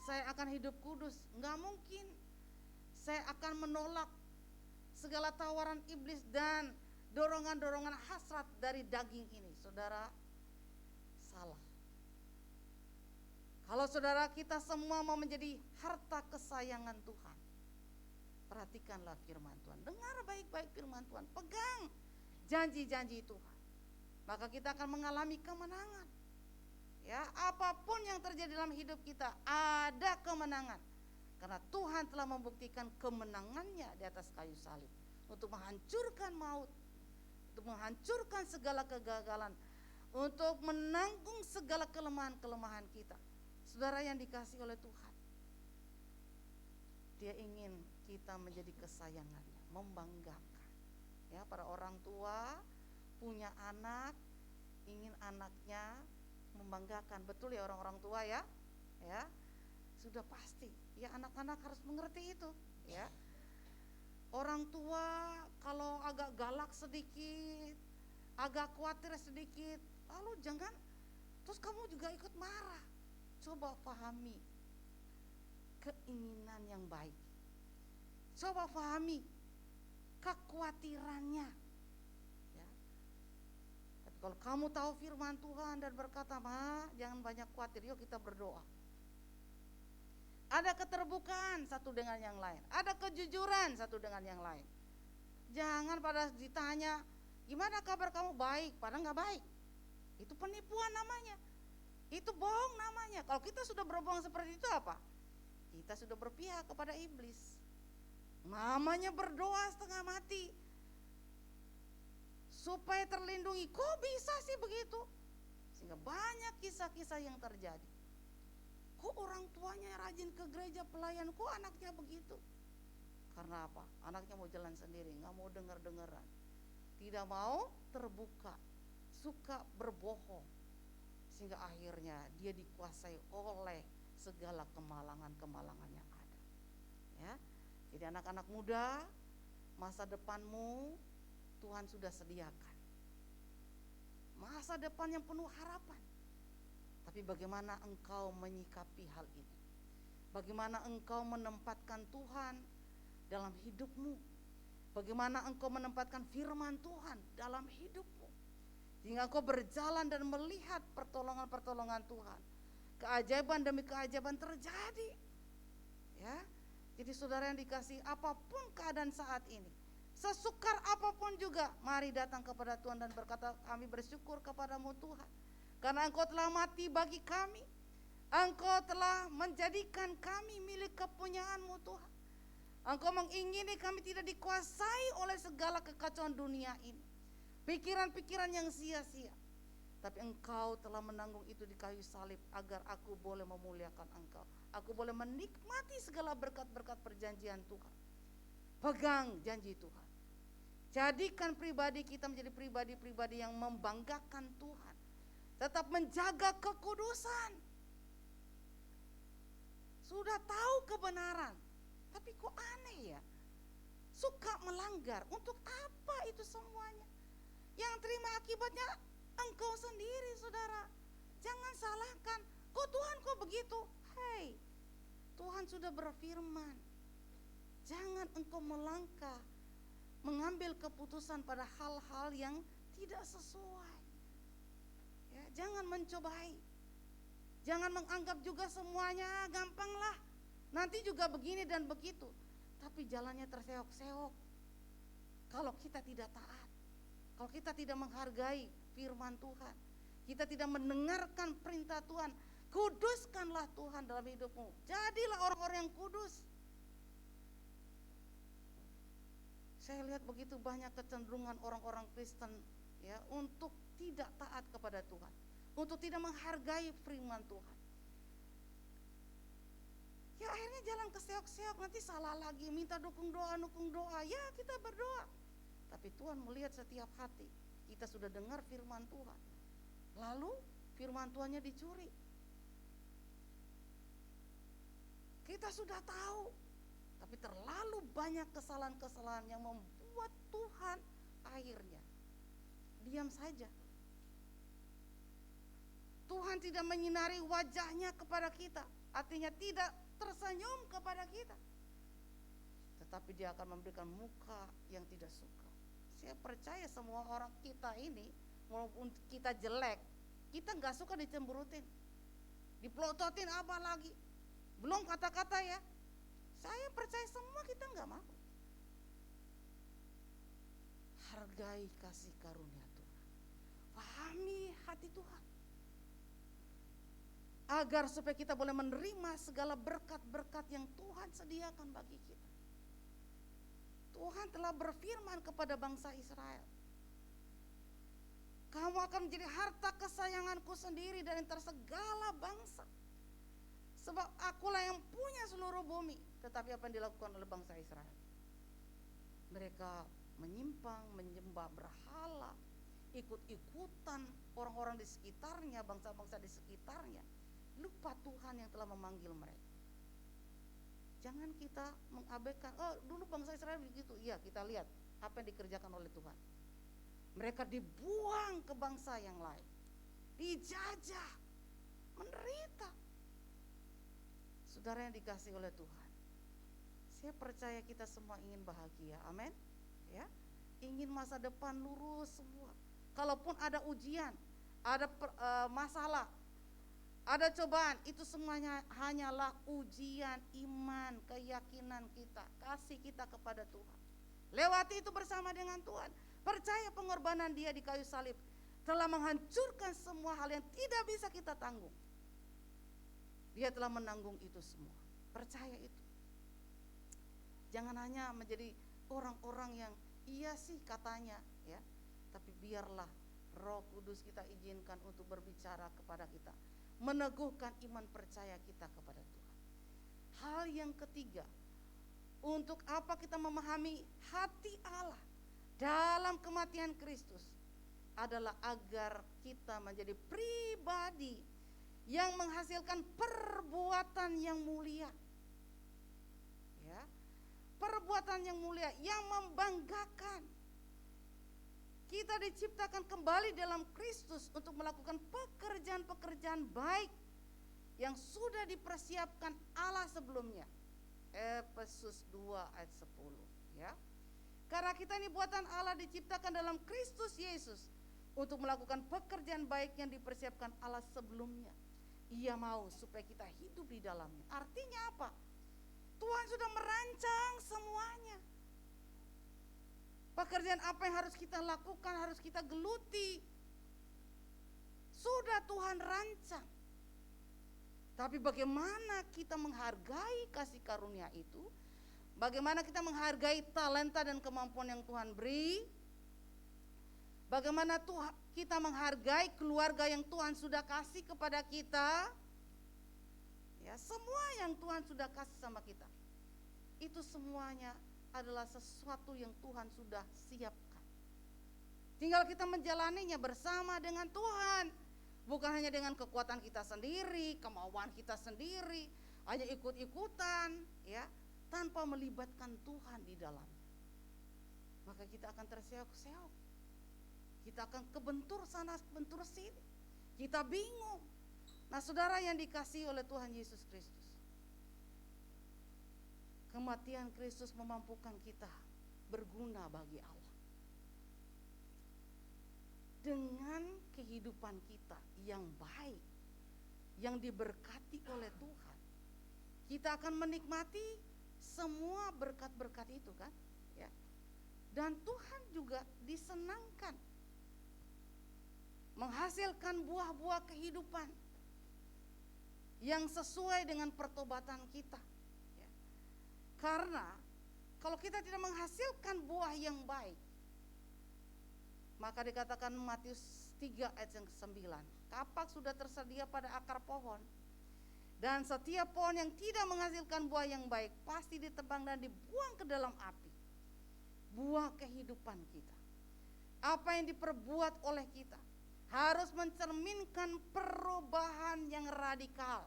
saya akan hidup kudus, enggak mungkin saya akan menolak segala tawaran iblis dan dorongan-dorongan hasrat dari daging ini. Saudara, salah. Kalau saudara kita semua mau menjadi harta kesayangan Tuhan, perhatikanlah firman Tuhan, dengar baik-baik firman Tuhan, pegang janji-janji Tuhan, maka kita akan mengalami kemenangan. Ya, apapun yang terjadi dalam hidup kita ada kemenangan, karena Tuhan telah membuktikan kemenangannya di atas kayu salib untuk menghancurkan maut, untuk menghancurkan segala kegagalan, untuk menanggung segala kelemahan-kelemahan kita. Saudara yang dikasihi oleh Tuhan, Dia ingin kita menjadi kesayangannya, membanggakan. Ya, para orang tua punya anak, ingin anaknya membanggakan. Betul ya orang-orang tua ya? Ya, sudah pasti. Ya, anak-anak harus mengerti itu. Ya, orang tua kalau agak galak sedikit, agak khawatir sedikit, lalu jangan terus kamu juga ikut marah. Coba pahami keinginan yang baik. Coba pahami kekhawatirannya. Ya. Tapi kalau kamu tahu firman Tuhan dan berkata, "Ma, jangan banyak khawatir, yuk kita berdoa." Ada keterbukaan satu dengan yang lain, ada kejujuran satu dengan yang lain. Jangan pada ditanya, "Gimana kabar kamu?" Baik, padahal nggak baik. Itu penipuan namanya. Itu bohong namanya. Kalau kita sudah berbohong seperti itu apa? Kita sudah berpihak kepada iblis. Namanya berdoa setengah mati supaya terlindungi. Kok bisa sih begitu? Sehingga banyak kisah-kisah yang terjadi. Kok orang tuanya rajin ke gereja pelayan, kok anaknya begitu? Karena apa? Anaknya mau jalan sendiri, gak mau dengar-dengaran, tidak mau terbuka, suka berbohong, sehingga akhirnya dia dikuasai oleh segala kemalangan-kemalangan yang ada. Ya, jadi anak-anak muda, masa depanmu Tuhan sudah sediakan. Masa depan yang penuh harapan. Tapi bagaimana engkau menyikapi hal ini? Bagaimana engkau menempatkan Tuhan dalam hidupmu? Bagaimana engkau menempatkan firman Tuhan dalam hidupmu? Sehingga engkau berjalan dan melihat pertolongan-pertolongan Tuhan. Keajaiban demi keajaiban terjadi. Ya. Jadi saudara yang dikasihi, apapun keadaan saat ini, sesukar apapun juga, mari datang kepada Tuhan dan berkata, "Kami bersyukur kepadamu Tuhan. Karena Engkau telah mati bagi kami. Engkau telah menjadikan kami milik kepunyaan-Mu Tuhan. Engkau mengingini kami tidak dikuasai oleh segala kekacauan dunia ini. Pikiran-pikiran yang sia-sia. Tapi Engkau telah menanggung itu di kayu salib agar aku boleh memuliakan Engkau. Aku boleh menikmati segala berkat-berkat perjanjian Tuhan. Pegang janji Tuhan. Jadikan pribadi kita menjadi pribadi-pribadi yang membanggakan Tuhan. Tetap menjaga kekudusan. Sudah tahu kebenaran, tapi kok aneh ya? Suka melanggar. Untuk apa itu semuanya? Yang terima akibatnya engkau sendiri, saudara. Jangan salahkan. Kok Tuhan kok begitu? Hei, Tuhan sudah berfirman. Jangan engkau melangkah, mengambil keputusan pada hal-hal yang tidak sesuai. Ya, jangan mencobai. Jangan menganggap juga semuanya gampang lah. Nanti juga begini dan begitu. Tapi jalannya terseok-seok. Kalau kita tidak taat, kalau kita tidak menghargai firman Tuhan, kita tidak mendengarkan perintah Tuhan, kuduskanlah Tuhan dalam hidupmu. Jadilah orang-orang yang kudus. Saya lihat begitu banyak kecenderungan orang-orang Kristen ya untuk tidak taat kepada Tuhan, untuk tidak menghargai firman Tuhan. Ya akhirnya jalan keseok-seok, nanti salah lagi, minta dukung doa. Ya kita berdoa. Tapi Tuhan melihat setiap hati. Kita sudah dengar firman Tuhan. Lalu firman Tuhannya dicuri. Kita sudah tahu. Tapi terlalu banyak kesalahan-kesalahan yang membuat Tuhan akhirnya diam saja. Tuhan tidak menyinari wajahnya kepada kita, artinya tidak tersenyum kepada kita. Tetapi dia akan memberikan muka yang tidak suka. Saya percaya semua orang kita ini, walaupun kita jelek, kita gak suka dicemberutin, dipelototin apa lagi. Belum kata-kata ya. Saya percaya semua kita gak mau. Hargai kasih karunia Tuhan. Pahami hati Tuhan. Agar supaya kita boleh menerima segala berkat-berkat yang Tuhan sediakan bagi kita. Tuhan telah berfirman kepada bangsa Israel, kamu akan menjadi harta kesayanganku sendiri dari antara segala bangsa. Sebab akulah yang punya seluruh bumi. Tetapi apa yang dilakukan oleh bangsa Israel? Mereka menyimpang, menyembah berhala, ikut-ikutan orang-orang di sekitarnya, bangsa-bangsa di sekitarnya. Lupa Tuhan yang telah memanggil mereka. Jangan kita mengabaikan, oh dulu bangsa Israel begitu. Iya, kita lihat apa yang dikerjakan oleh Tuhan. Mereka dibuang ke bangsa yang lain, dijajah, menderita. Saudara yang dikasihi oleh Tuhan, saya percaya kita semua ingin bahagia, amin. Ya, ingin masa depan lurus semua. Kalaupun ada ujian, ada masalah, ada cobaan, itu semuanya hanyalah ujian iman, keyakinan kita, kasih kita kepada Tuhan. Lewati itu bersama dengan Tuhan. Percaya pengorbanan dia di kayu salib telah menghancurkan semua hal yang tidak bisa kita tanggung. Dia telah menanggung itu semua. Percaya itu. Jangan hanya menjadi orang-orang yang iya sih katanya ya, tapi biarlah Roh Kudus kita izinkan untuk berbicara kepada kita, meneguhkan iman percaya kita kepada Tuhan. Hal yang ketiga, untuk apa kita memahami hati Allah dalam kematian Kristus adalah agar kita menjadi pribadi yang menghasilkan perbuatan yang mulia. Ya, perbuatan yang mulia yang membanggakan. Kita diciptakan kembali dalam Kristus untuk melakukan pekerjaan-pekerjaan baik yang sudah dipersiapkan Allah sebelumnya. Efesus 2 ayat 10 ya. Karena kita ini buatan Allah, diciptakan dalam Kristus Yesus untuk melakukan pekerjaan baik yang dipersiapkan Allah sebelumnya. Ia mau supaya kita hidup di dalamnya. Artinya apa? Tuhan sudah merancang semuanya. Pekerjaan apa yang harus kita lakukan, harus kita geluti. Sudah Tuhan rancang. Tapi bagaimana kita menghargai kasih karunia itu? Bagaimana kita menghargai talenta dan kemampuan yang Tuhan beri? Bagaimana kita menghargai keluarga yang Tuhan sudah kasih kepada kita? Ya, semua yang Tuhan sudah kasih sama kita, itu semuanya adalah sesuatu yang Tuhan sudah siapkan. Tinggal kita menjalaninya bersama dengan Tuhan. Bukan hanya dengan kekuatan kita sendiri, kemauan kita sendiri, hanya ikut-ikutan, ya, tanpa melibatkan Tuhan di dalamnya. Maka kita akan terseok-seok. Kita akan kebentur sana, bentur sini. Kita bingung. Nah, saudara yang dikasihi oleh Tuhan Yesus Kristus, kematian Kristus memampukan kita berguna bagi Allah. Dengan kehidupan kita yang baik, yang diberkati oleh Tuhan, kita akan menikmati semua berkat-berkat itu kan, ya. Dan Tuhan juga disenangkan menghasilkan buah-buah kehidupan yang sesuai dengan pertobatan kita, ya. Karena kalau kita tidak menghasilkan buah yang baik, maka dikatakan Matius 3 ayat yang ke-9, kapak sudah tersedia pada akar pohon, dan setiap pohon yang tidak menghasilkan buah yang baik pasti ditebang dan dibuang ke dalam api. Buah kehidupan kita, apa yang diperbuat oleh kita, harus mencerminkan perubahan yang radikal,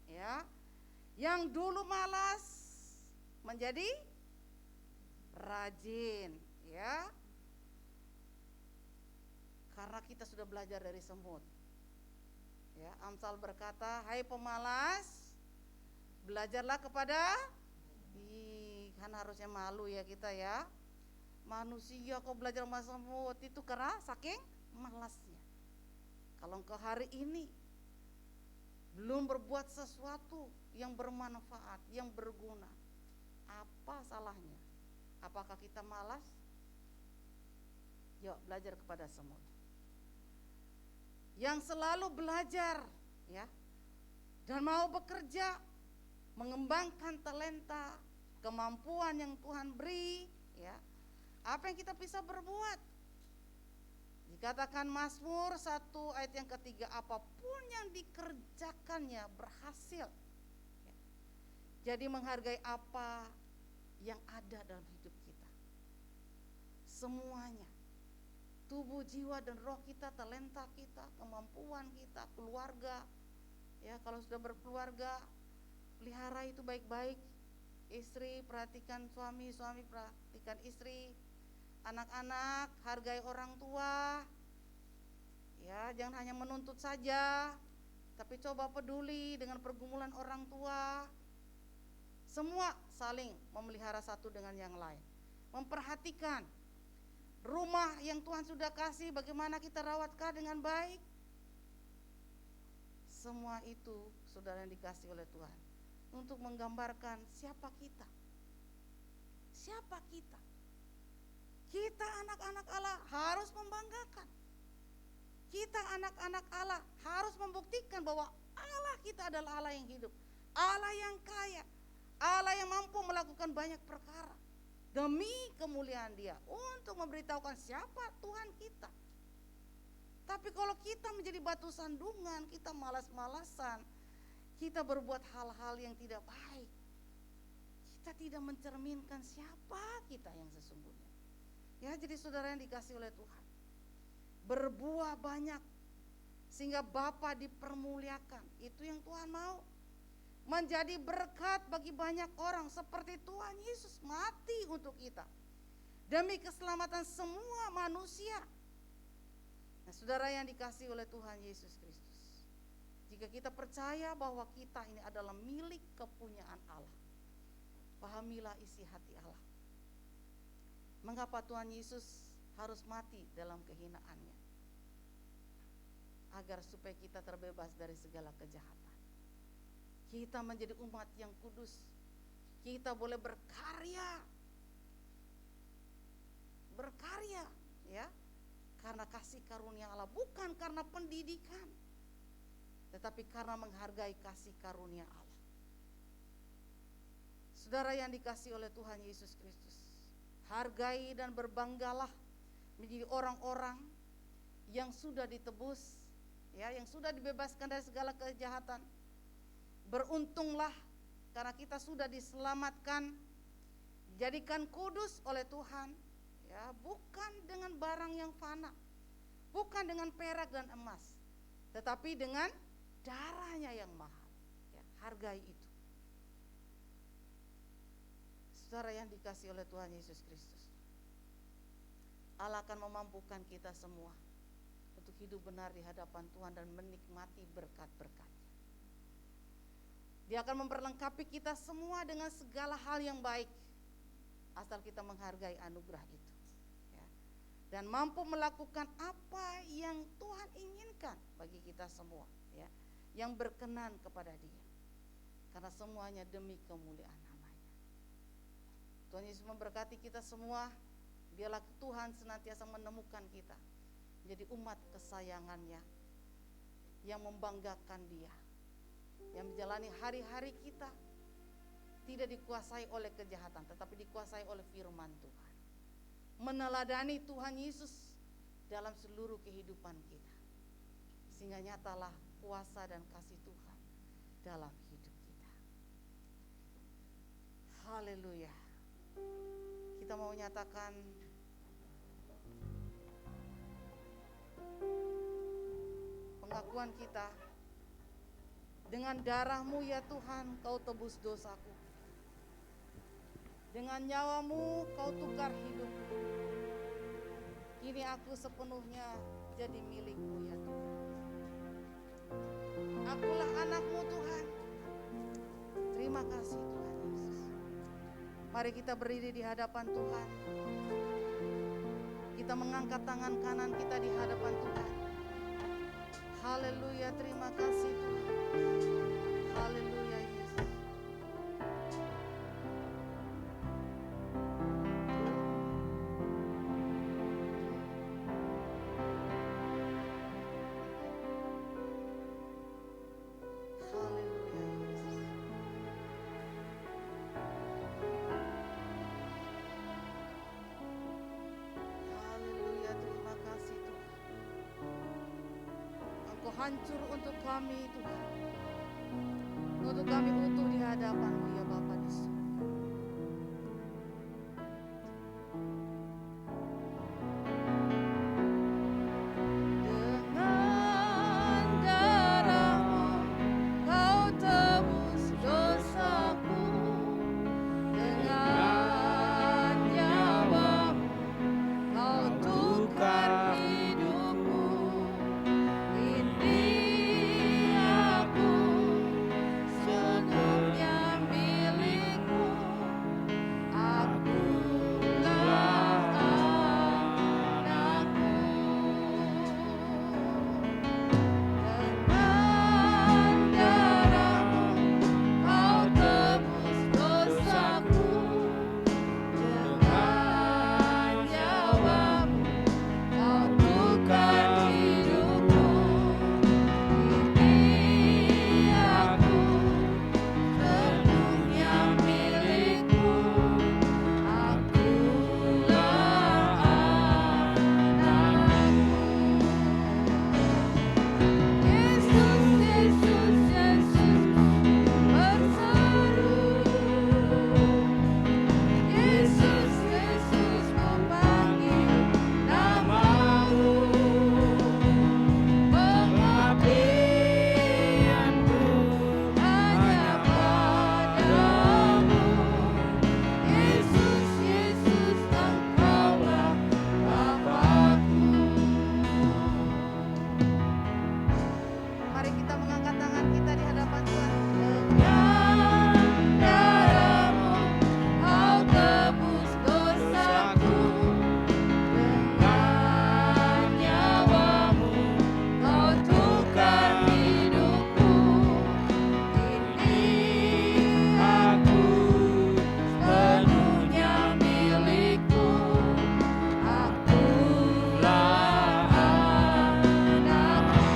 ya. Yang dulu malas menjadi rajin, ya. Karena kita sudah belajar dari semut, ya. Amsal berkata, hai pemalas, belajarlah kepada, kan harusnya malu ya kita ya. Manusia kok belajar sama semut, itu karena saking malasnya. Kalau engkau hari ini belum berbuat sesuatu yang bermanfaat, yang berguna, apa salahnya? Apakah kita malas? Yuk belajar kepada semut. Yang selalu belajar, ya, dan mau bekerja, mengembangkan talenta, kemampuan yang Tuhan beri, ya. Apa yang kita bisa berbuat? Dikatakan Mazmur 1 ayat yang ketiga, apapun yang dikerjakannya berhasil, ya. Jadi menghargai apa yang ada dalam hidup kita, semuanya, tubuh, jiwa, dan roh kita, talenta kita, kemampuan kita, keluarga, ya. Kalau sudah berkeluarga, pelihara itu baik-baik. Istri perhatikan suami, suami perhatikan istri. Anak-anak hargai orang tua, ya. Jangan hanya menuntut saja, tapi coba peduli dengan pergumulan orang tua. Semua saling memelihara satu dengan yang lain, memperhatikan rumah yang Tuhan sudah kasih, bagaimana kita rawatkah dengan baik. Semua itu, saudara yang dikasih oleh Tuhan, untuk menggambarkan siapa kita. Siapa kita? Kita anak-anak Allah harus membanggakan. Kita anak-anak Allah harus membuktikan bahwa Allah kita adalah Allah yang hidup, Allah yang kaya, Allah yang mampu melakukan banyak perkara demi kemuliaan Dia, untuk memberitahukan siapa Tuhan kita. Tapi kalau kita menjadi batu sandungan, kita malas-malasan, kita berbuat hal-hal yang tidak baik, kita tidak mencerminkan siapa kita yang sesungguhnya. Ya, jadi saudara yang dikasih oleh Tuhan, berbuah banyak sehingga Bapa dipermuliakan. Itu yang Tuhan mau. Menjadi berkat bagi banyak orang, seperti Tuhan Yesus mati untuk kita demi keselamatan semua manusia. Nah, saudara yang dikasih oleh Tuhan Yesus Kristus, jika kita percaya bahwa kita ini adalah milik kepunyaan Allah, pahamilah isi hati Allah. Mengapa Tuhan Yesus harus mati dalam kehinaannya? Agar supaya kita terbebas dari segala kejahatan. Kita menjadi umat yang kudus. Kita boleh berkarya. Berkarya, ya. Karena kasih karunia Allah, bukan karena pendidikan. tetapi karena menghargai kasih karunia Allah. Saudara yang dikasihi oleh Tuhan Yesus Kristus, hargai dan berbanggalah menjadi orang-orang yang sudah ditebus, ya, yang sudah dibebaskan dari segala kejahatan. Beruntunglah karena kita sudah diselamatkan, dijadikan kudus oleh Tuhan, ya, bukan dengan barang yang fana, bukan dengan perak dan emas, tetapi dengan darahnya yang mahal. Ya, hargai itu. Saudara yang dikasihi oleh Tuhan Yesus Kristus, Allah akan memampukan kita semua untuk hidup benar di hadapan Tuhan dan menikmati berkat-berkat. Dia akan memperlengkapi kita semua dengan segala hal yang baik, asal kita menghargai anugerah itu, ya, dan mampu melakukan apa yang Tuhan inginkan bagi kita semua, ya, yang berkenan kepada Dia, karena semuanya demi kemuliaan namanya. Tuhan Yesus memberkati kita semua. Biarlah Tuhan senantiasa menemukan kita menjadi umat kesayangannya yang membanggakan Dia, yang menjalani hari-hari kita tidak dikuasai oleh kejahatan, tetapi dikuasai oleh firman Tuhan, meneladani Tuhan Yesus dalam seluruh kehidupan kita, sehingga nyatalah kuasa dan kasih Tuhan dalam hidup kita. Haleluya. Kita mau nyatakan pengakuan kita. Dengan darah-Mu ya Tuhan, Kau tebus dosaku. Dengan nyawa-Mu Kau tukar hidupku. Kini aku sepenuhnya jadi milik-Mu ya Tuhan. Akulah anak-Mu Tuhan. Terima kasih Tuhan Yesus. Mari kita berdiri di hadapan Tuhan. Kita mengangkat tangan kanan kita di hadapan Tuhan. Haleluya, terima kasih Tuhan. Haleluya Yesus. Haleluya Yesus. Haleluya, terima kasih Tuhan. Engkau hancur untuk kami Tuhan, untuk kami utuh di hadapan-Mu ya Bapa di surga. Dengan darah-Mu Kau tebus dosaku, dengan nyawa-Mu Kau tukar hidupku. Ini aku sepenuhnya milik-Mu. Akulah anak-Mu. Dengan darah-Mu Kau tebus dosaku, dengan nyawa-Mu Kau tukar hidupku. Ini aku sepenuhnya milik-Mu. Akulah anak-Mu. Yesus, Yesus, Yesus berseru. Yesus, Yesus memanggil nama-Mu. Pengabdianku hanya padamu. Yesus, Yesus, Engkaulah Bapa-Ku. Mari kita mengangkat tangan kita di hadapan Tuhan. Dengan darah-Mu Kau tebus dosaku, dengan nyawa-Mu Kau tukar hidupku. Ini aku sepenuhnya milik-Mu. Akulah anak-Mu.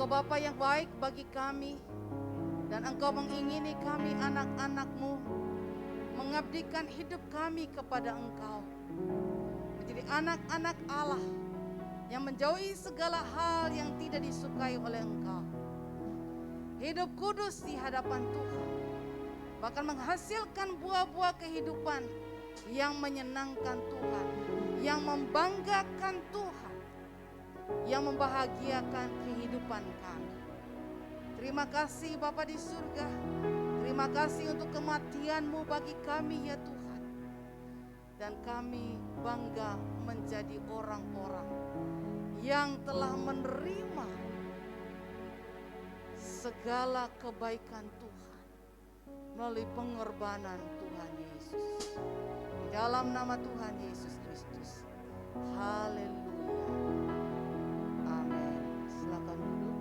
Engkau Bapa yang baik bagi kami, dan Engkau mengingini kami anak-anak-Mu mengabdikan hidup kami kepada Engkau, menjadi anak-anak Allah yang menjauhi segala hal yang tidak disukai oleh Engkau. Hidup kudus di hadapan Tuhan, bahkan menghasilkan buah-buah kehidupan yang menyenangkan Tuhan, yang membanggakan Tuhan, yang membahagiakan kehidupan kami. Terima kasih Bapa di surga. Terima kasih untuk kematian-Mu bagi kami ya Tuhan. Dan kami bangga menjadi orang-orang yang telah menerima segala kebaikan Tuhan melalui pengorbanan Tuhan Yesus. Di dalam nama Tuhan Yesus Kristus. Haleluya. Amin. Silakan duduk.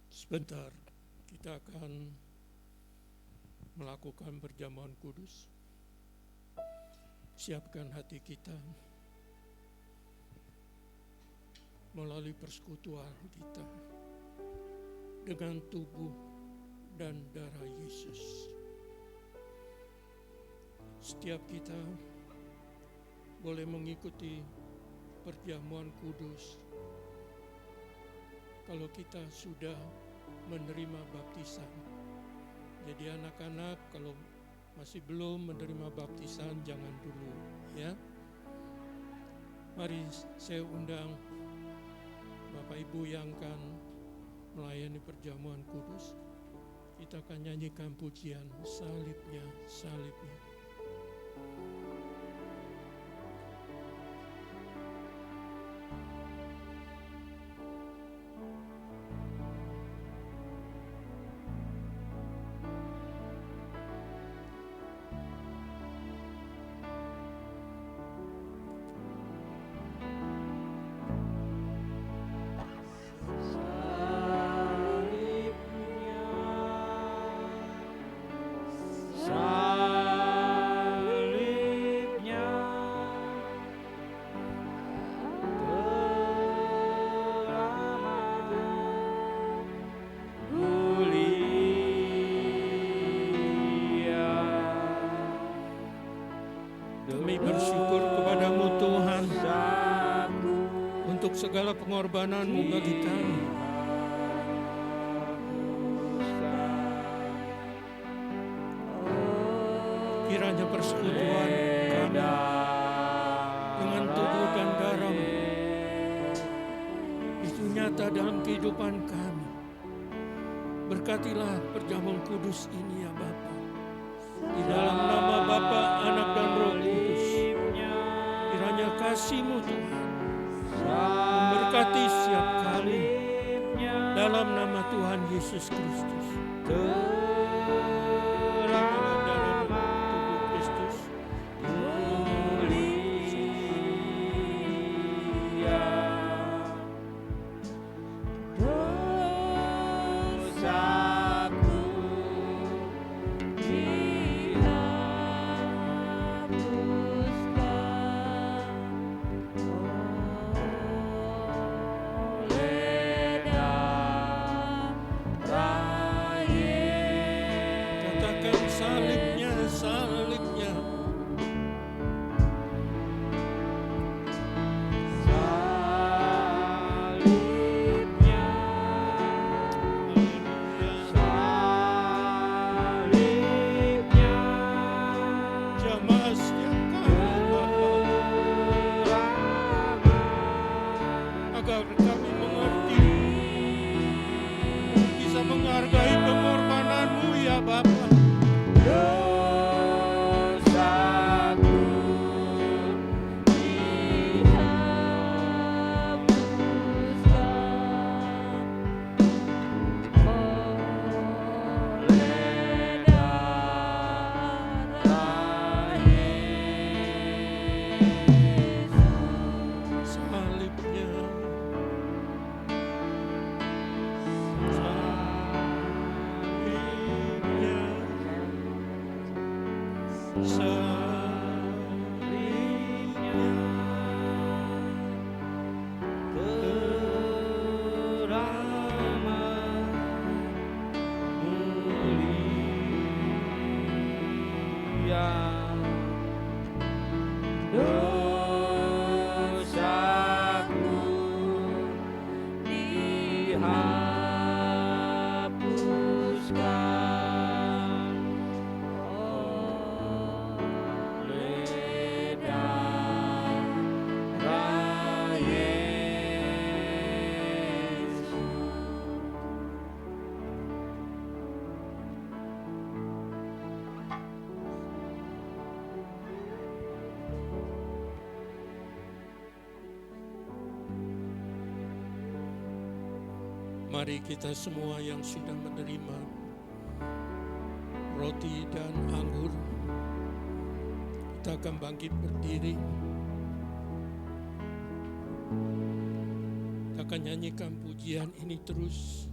Sebentar, kita akan melakukan perjamuan kudus. Siapkan hati kita melalui persekutuan kita dengan tubuh dan darah Yesus. Setiap kita boleh mengikuti perjamuan kudus kalau kita sudah menerima baptisan. Jadi anak-anak kalau masih belum menerima baptisan jangan dulu ya. Mari saya undang Bapak Ibu yang akan melayani perjamuan kudus. Kita akan nyanyikan pujian salibnya, salibnya. Segala pengorbanan-Mu bagi kami. Kiranya persekutuan kami dengan tubuh dan darah-Mu itu nyata dalam kehidupan kami. Berkatilah perjamuan kudus ini ya Bapa. Di dalam nama Bapa, Anak dan Roh Kudus. Kiranya kasih-Mu Tuhan memberkati setiap kami dalam nama Tuhan Yesus Kristus. Mari kita semua yang sudah menerima roti dan anggur, kita akan bangkit berdiri. Kita akan nyanyikan pujian ini terus.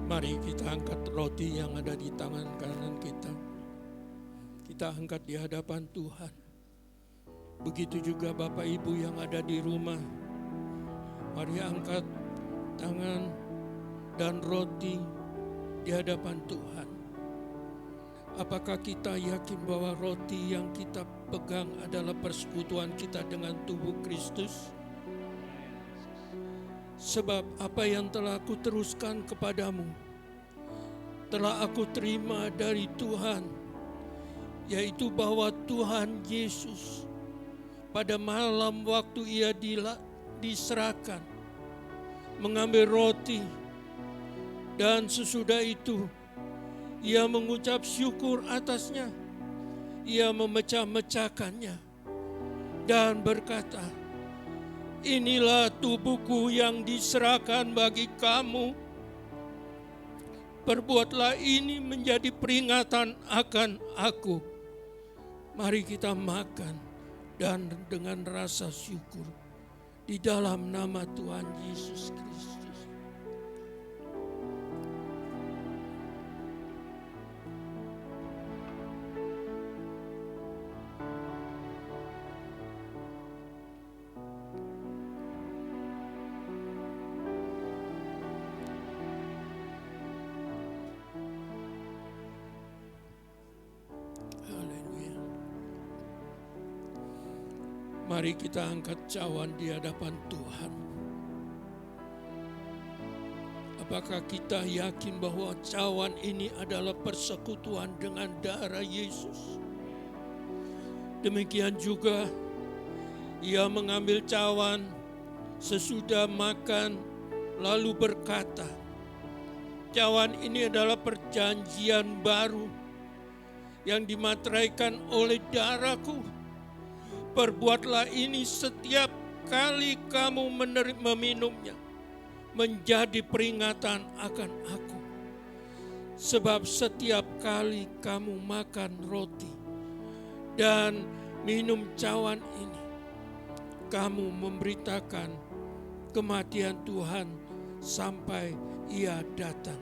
Mari kita angkat roti yang ada di tangan kanan kita. Kita angkat di hadapan Tuhan. Begitu juga Bapak Ibu yang ada di rumah. Mari angkat tangan dan roti di hadapan Tuhan. Apakah kita yakin bahwa roti yang kita pegang adalah persekutuan kita dengan tubuh Kristus? Sebab apa yang telah aku teruskan kepadamu, telah aku terima dari Tuhan, yaitu bahwa Tuhan Yesus pada malam waktu ia diserahkan, mengambil roti, dan sesudah itu ia mengucap syukur atasnya, ia memecah-mecahkannya dan berkata, "Inilah tubuhku yang diserahkan bagi kamu. Perbuatlah ini menjadi peringatan akan aku." Mari kita makan dan dengan rasa syukur di dalam nama Tuhan Yesus Kristus. Mari kita angkat cawan di hadapan Tuhan. Apakah kita yakin bahwa cawan ini adalah persekutuan dengan darah Yesus? Demikian juga ia mengambil cawan sesudah makan lalu berkata, "Cawan ini adalah perjanjian baru yang dimateraikan oleh darahku. Perbuatlah ini setiap kali kamu meminumnya, menjadi peringatan akan aku. Sebab setiap kali kamu makan roti dan minum cawan ini, kamu memberitakan kematian Tuhan sampai ia datang."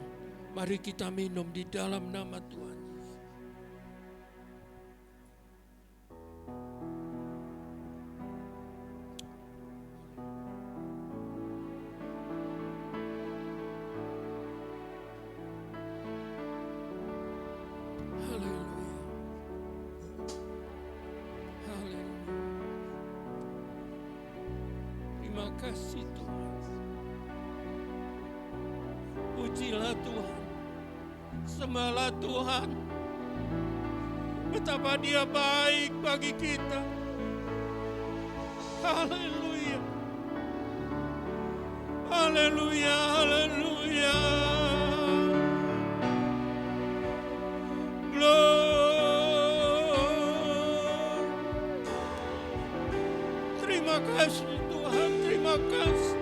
Mari kita minum di dalam nama Tuhan. Terima kasih Tuhan. Pujilah Tuhan. Sembahlah Tuhan. Betapa Dia baik bagi kita. Haleluya. Haleluya, haleluya. Glory. Terima kasih Tuhan, terima kasih.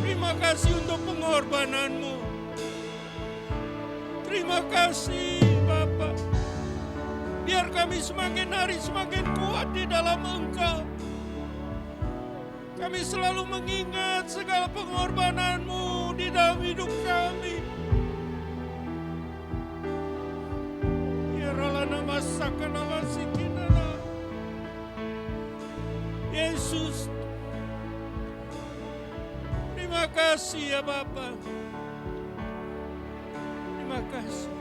Terima kasih untuk pengorbanan-Mu. Terima kasih Bapa. Di biar kami semakin hari semakin kuat di dalam Engkau. Kami selalu mengingat segala pengorbanan-Mu di dalam hidup kami. Ya Ralana Masakana Masikinana. Yesus, terima kasih ya Bapa. Terima kasih.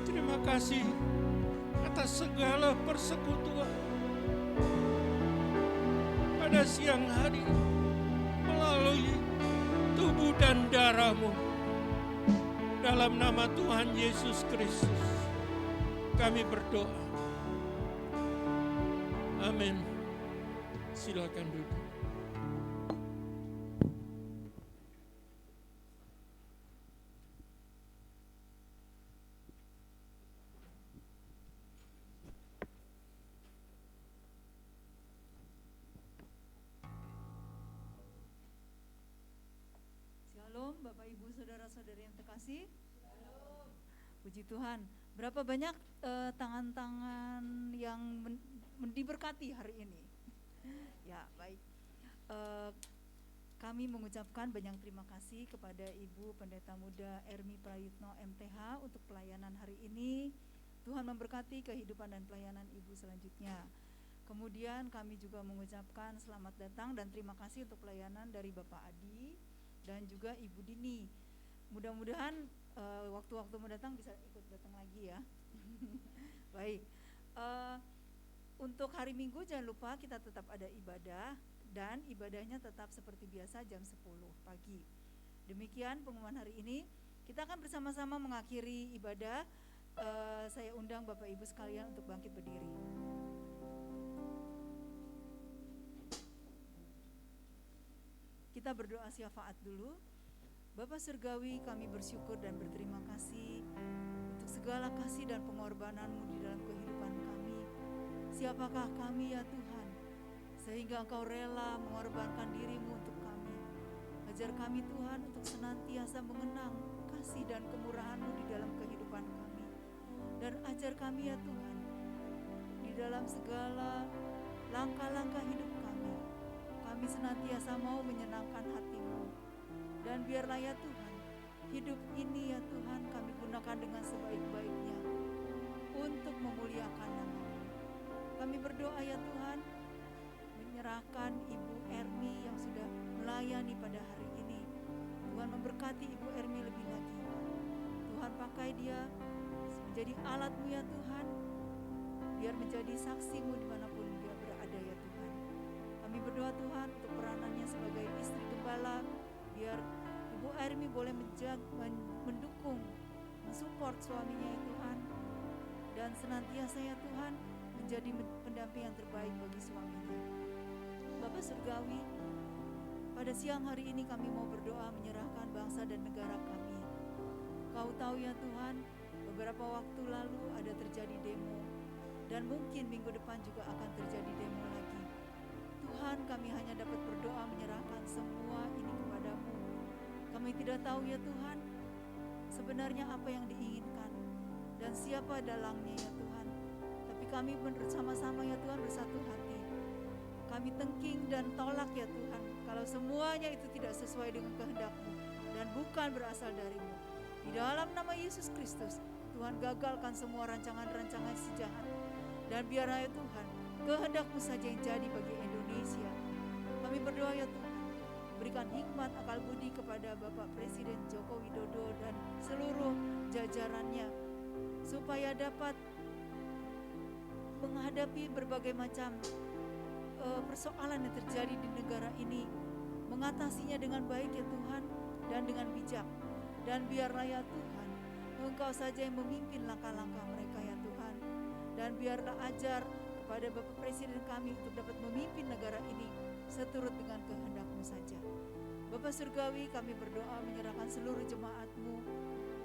Terima kasih atas segala persekutuan pada siang hari melalui tubuh dan darah-Mu. Dalam nama Tuhan Yesus Kristus kami berdoa. Amin. Silakan duduk. Shalom Bapak Ibu Saudara-saudari yang terkasih. Puji Tuhan. Berapa banyak tangan-tangan yang diberkati hari ini? Ya, baik. Kami mengucapkan banyak terima kasih kepada Ibu Pendeta Muda Ermi Prayitno MTH untuk pelayanan hari ini. Tuhan memberkati kehidupan dan pelayanan Ibu selanjutnya. Kemudian kami juga mengucapkan selamat datang dan terima kasih untuk pelayanan dari Bapak Adi dan juga Ibu Dini. Mudah-mudahan waktu-waktu mendatang bisa ikut datang lagi ya. Baik. Untuk hari Minggu jangan lupa kita tetap ada ibadah dan ibadahnya tetap seperti biasa jam 10 pagi. Demikian pengumuman hari ini. Kita akan bersama-sama mengakhiri ibadah. Saya undang Bapak Ibu sekalian untuk bangkit berdiri. Kita berdoa syafaat dulu. Bapak Surgawi, kami bersyukur dan berterima kasih untuk segala kasih dan pengorbanan-Mu di dalam kehidupan kami. Siapakah kami ya Tuhan, sehingga Engkau rela mengorbankan diri-Mu untuk kami. Ajar kami Tuhan untuk senantiasa mengenang kasih dan kemurahan-Mu di dalam kehidupan kami. Dan ajar kami ya Tuhan, di dalam segala langkah-langkah hidup kami, kami senantiasa mau menyenangkan hati-Mu. Dan biarlah ya Tuhan, hidup ini ya Tuhan kami gunakan dengan sebaik-baiknya untuk memuliakan nama-Mu. Kami berdoa ya Tuhan, menyerahkan Ibu Ermi yang sudah melayani pada hari ini. Tuhan memberkati Ibu Ermi lebih lagi. Tuhan pakai dia menjadi alat-Mu ya Tuhan, biar menjadi saksi-Mu dimanapun dia berada ya Tuhan. Kami berdoa Tuhan untuk peranannya sebagai istri gembala, biar Ibu Ermi boleh mendukung, mensupport suaminya ya Tuhan, dan senantiasa ya Tuhan menjadi pendamping yang terbaik bagi suaminya. Bapak Surgawi, pada siang hari ini kami mau berdoa menyerahkan bangsa dan negara kami. Kau tahu ya Tuhan, beberapa waktu lalu ada terjadi demo, dan mungkin minggu depan juga akan terjadi demo lagi. Tuhan, kami hanya dapat berdoa menyerahkan semua ini kepada-Mu. Kami tidak tahu ya Tuhan, sebenarnya apa yang diinginkan dan siapa dalangnya ya Tuhan. Tapi kami bersama-sama ya Tuhan bersatu hati. Kami tengking dan tolak ya Tuhan, kalau semuanya itu tidak sesuai dengan kehendak-Mu dan bukan berasal dari-Mu. Di dalam nama Yesus Kristus, Tuhan gagalkan semua rancangan-rancangan si jahat. Dan biarlah ya Tuhan, kehendak-Mu saja yang jadi bagi Indonesia. Kami berdoa ya Tuhan, berikan hikmat akal budi kepada Bapak Presiden Joko Widodo dan seluruh jajarannya, supaya dapat menghadapi berbagai macam persoalan yang terjadi di negara ini, mengatasinya dengan baik ya Tuhan dan dengan bijak. Dan biarlah ya Tuhan, Engkau saja yang memimpin langkah-langkah mereka ya Tuhan. Dan biarlah ajar kepada Bapak Presiden kami untuk dapat memimpin negara ini seturut dengan kehendak-Mu saja. Bapak Surgawi, kami berdoa menyerahkan seluruh jemaat-Mu,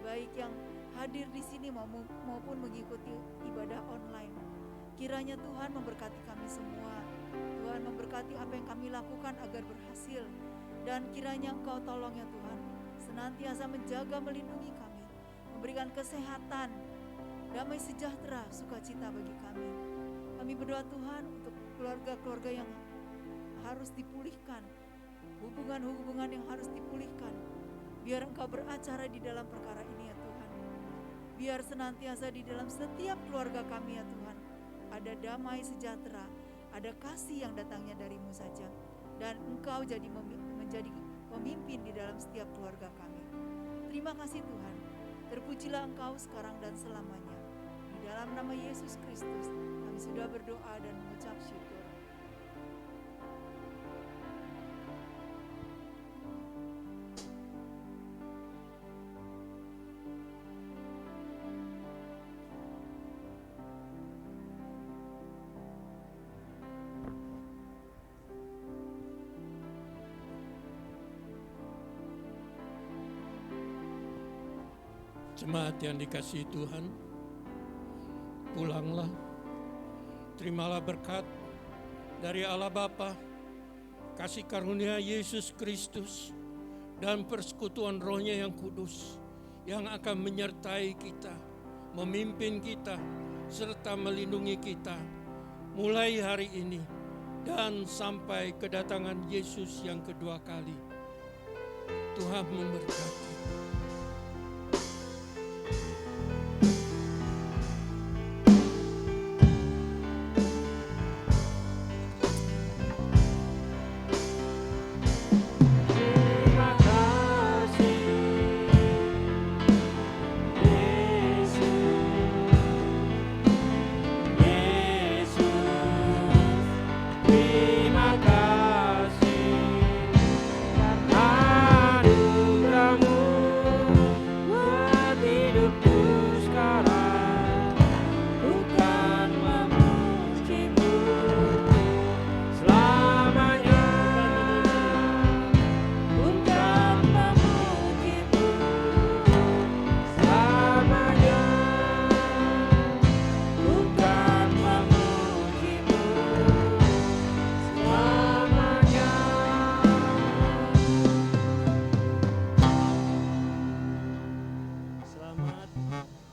baik yang hadir di sini maupun mengikuti ibadah online. Kiranya Tuhan memberkati kami semua. Tuhan memberkati apa yang kami lakukan agar berhasil. Dan kiranya Engkau tolong ya Tuhan, senantiasa menjaga melindungi kami, memberikan kesehatan damai sejahtera, sukacita bagi kami. Kami berdoa Tuhan untuk keluarga-keluarga yang harus dipulihkan, hubungan-hubungan yang harus dipulihkan. Biar Engkau beracara di dalam perkara ini ya Tuhan. Biar senantiasa di dalam setiap keluarga kami ya Tuhan, ada damai sejahtera, ada kasih yang datangnya dari-Mu saja. Dan Engkau menjadi pemimpin di dalam setiap keluarga kami. Terima kasih Tuhan. Terpujilah Engkau sekarang dan selamanya. Di dalam nama Yesus Kristus kami sudah berdoa dan mengucap syukur. Jemaat yang dikasihi Tuhan, pulanglah, terimalah berkat dari Allah Bapa, kasih karunia Yesus Kristus, dan persekutuan Roh-Nya yang kudus, yang akan menyertai kita, memimpin kita, serta melindungi kita, mulai hari ini, dan sampai kedatangan Yesus yang kedua kali. Tuhan memberkati.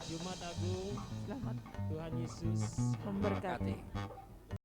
Jumat Agung. Selamat Tuhan Yesus memberkati.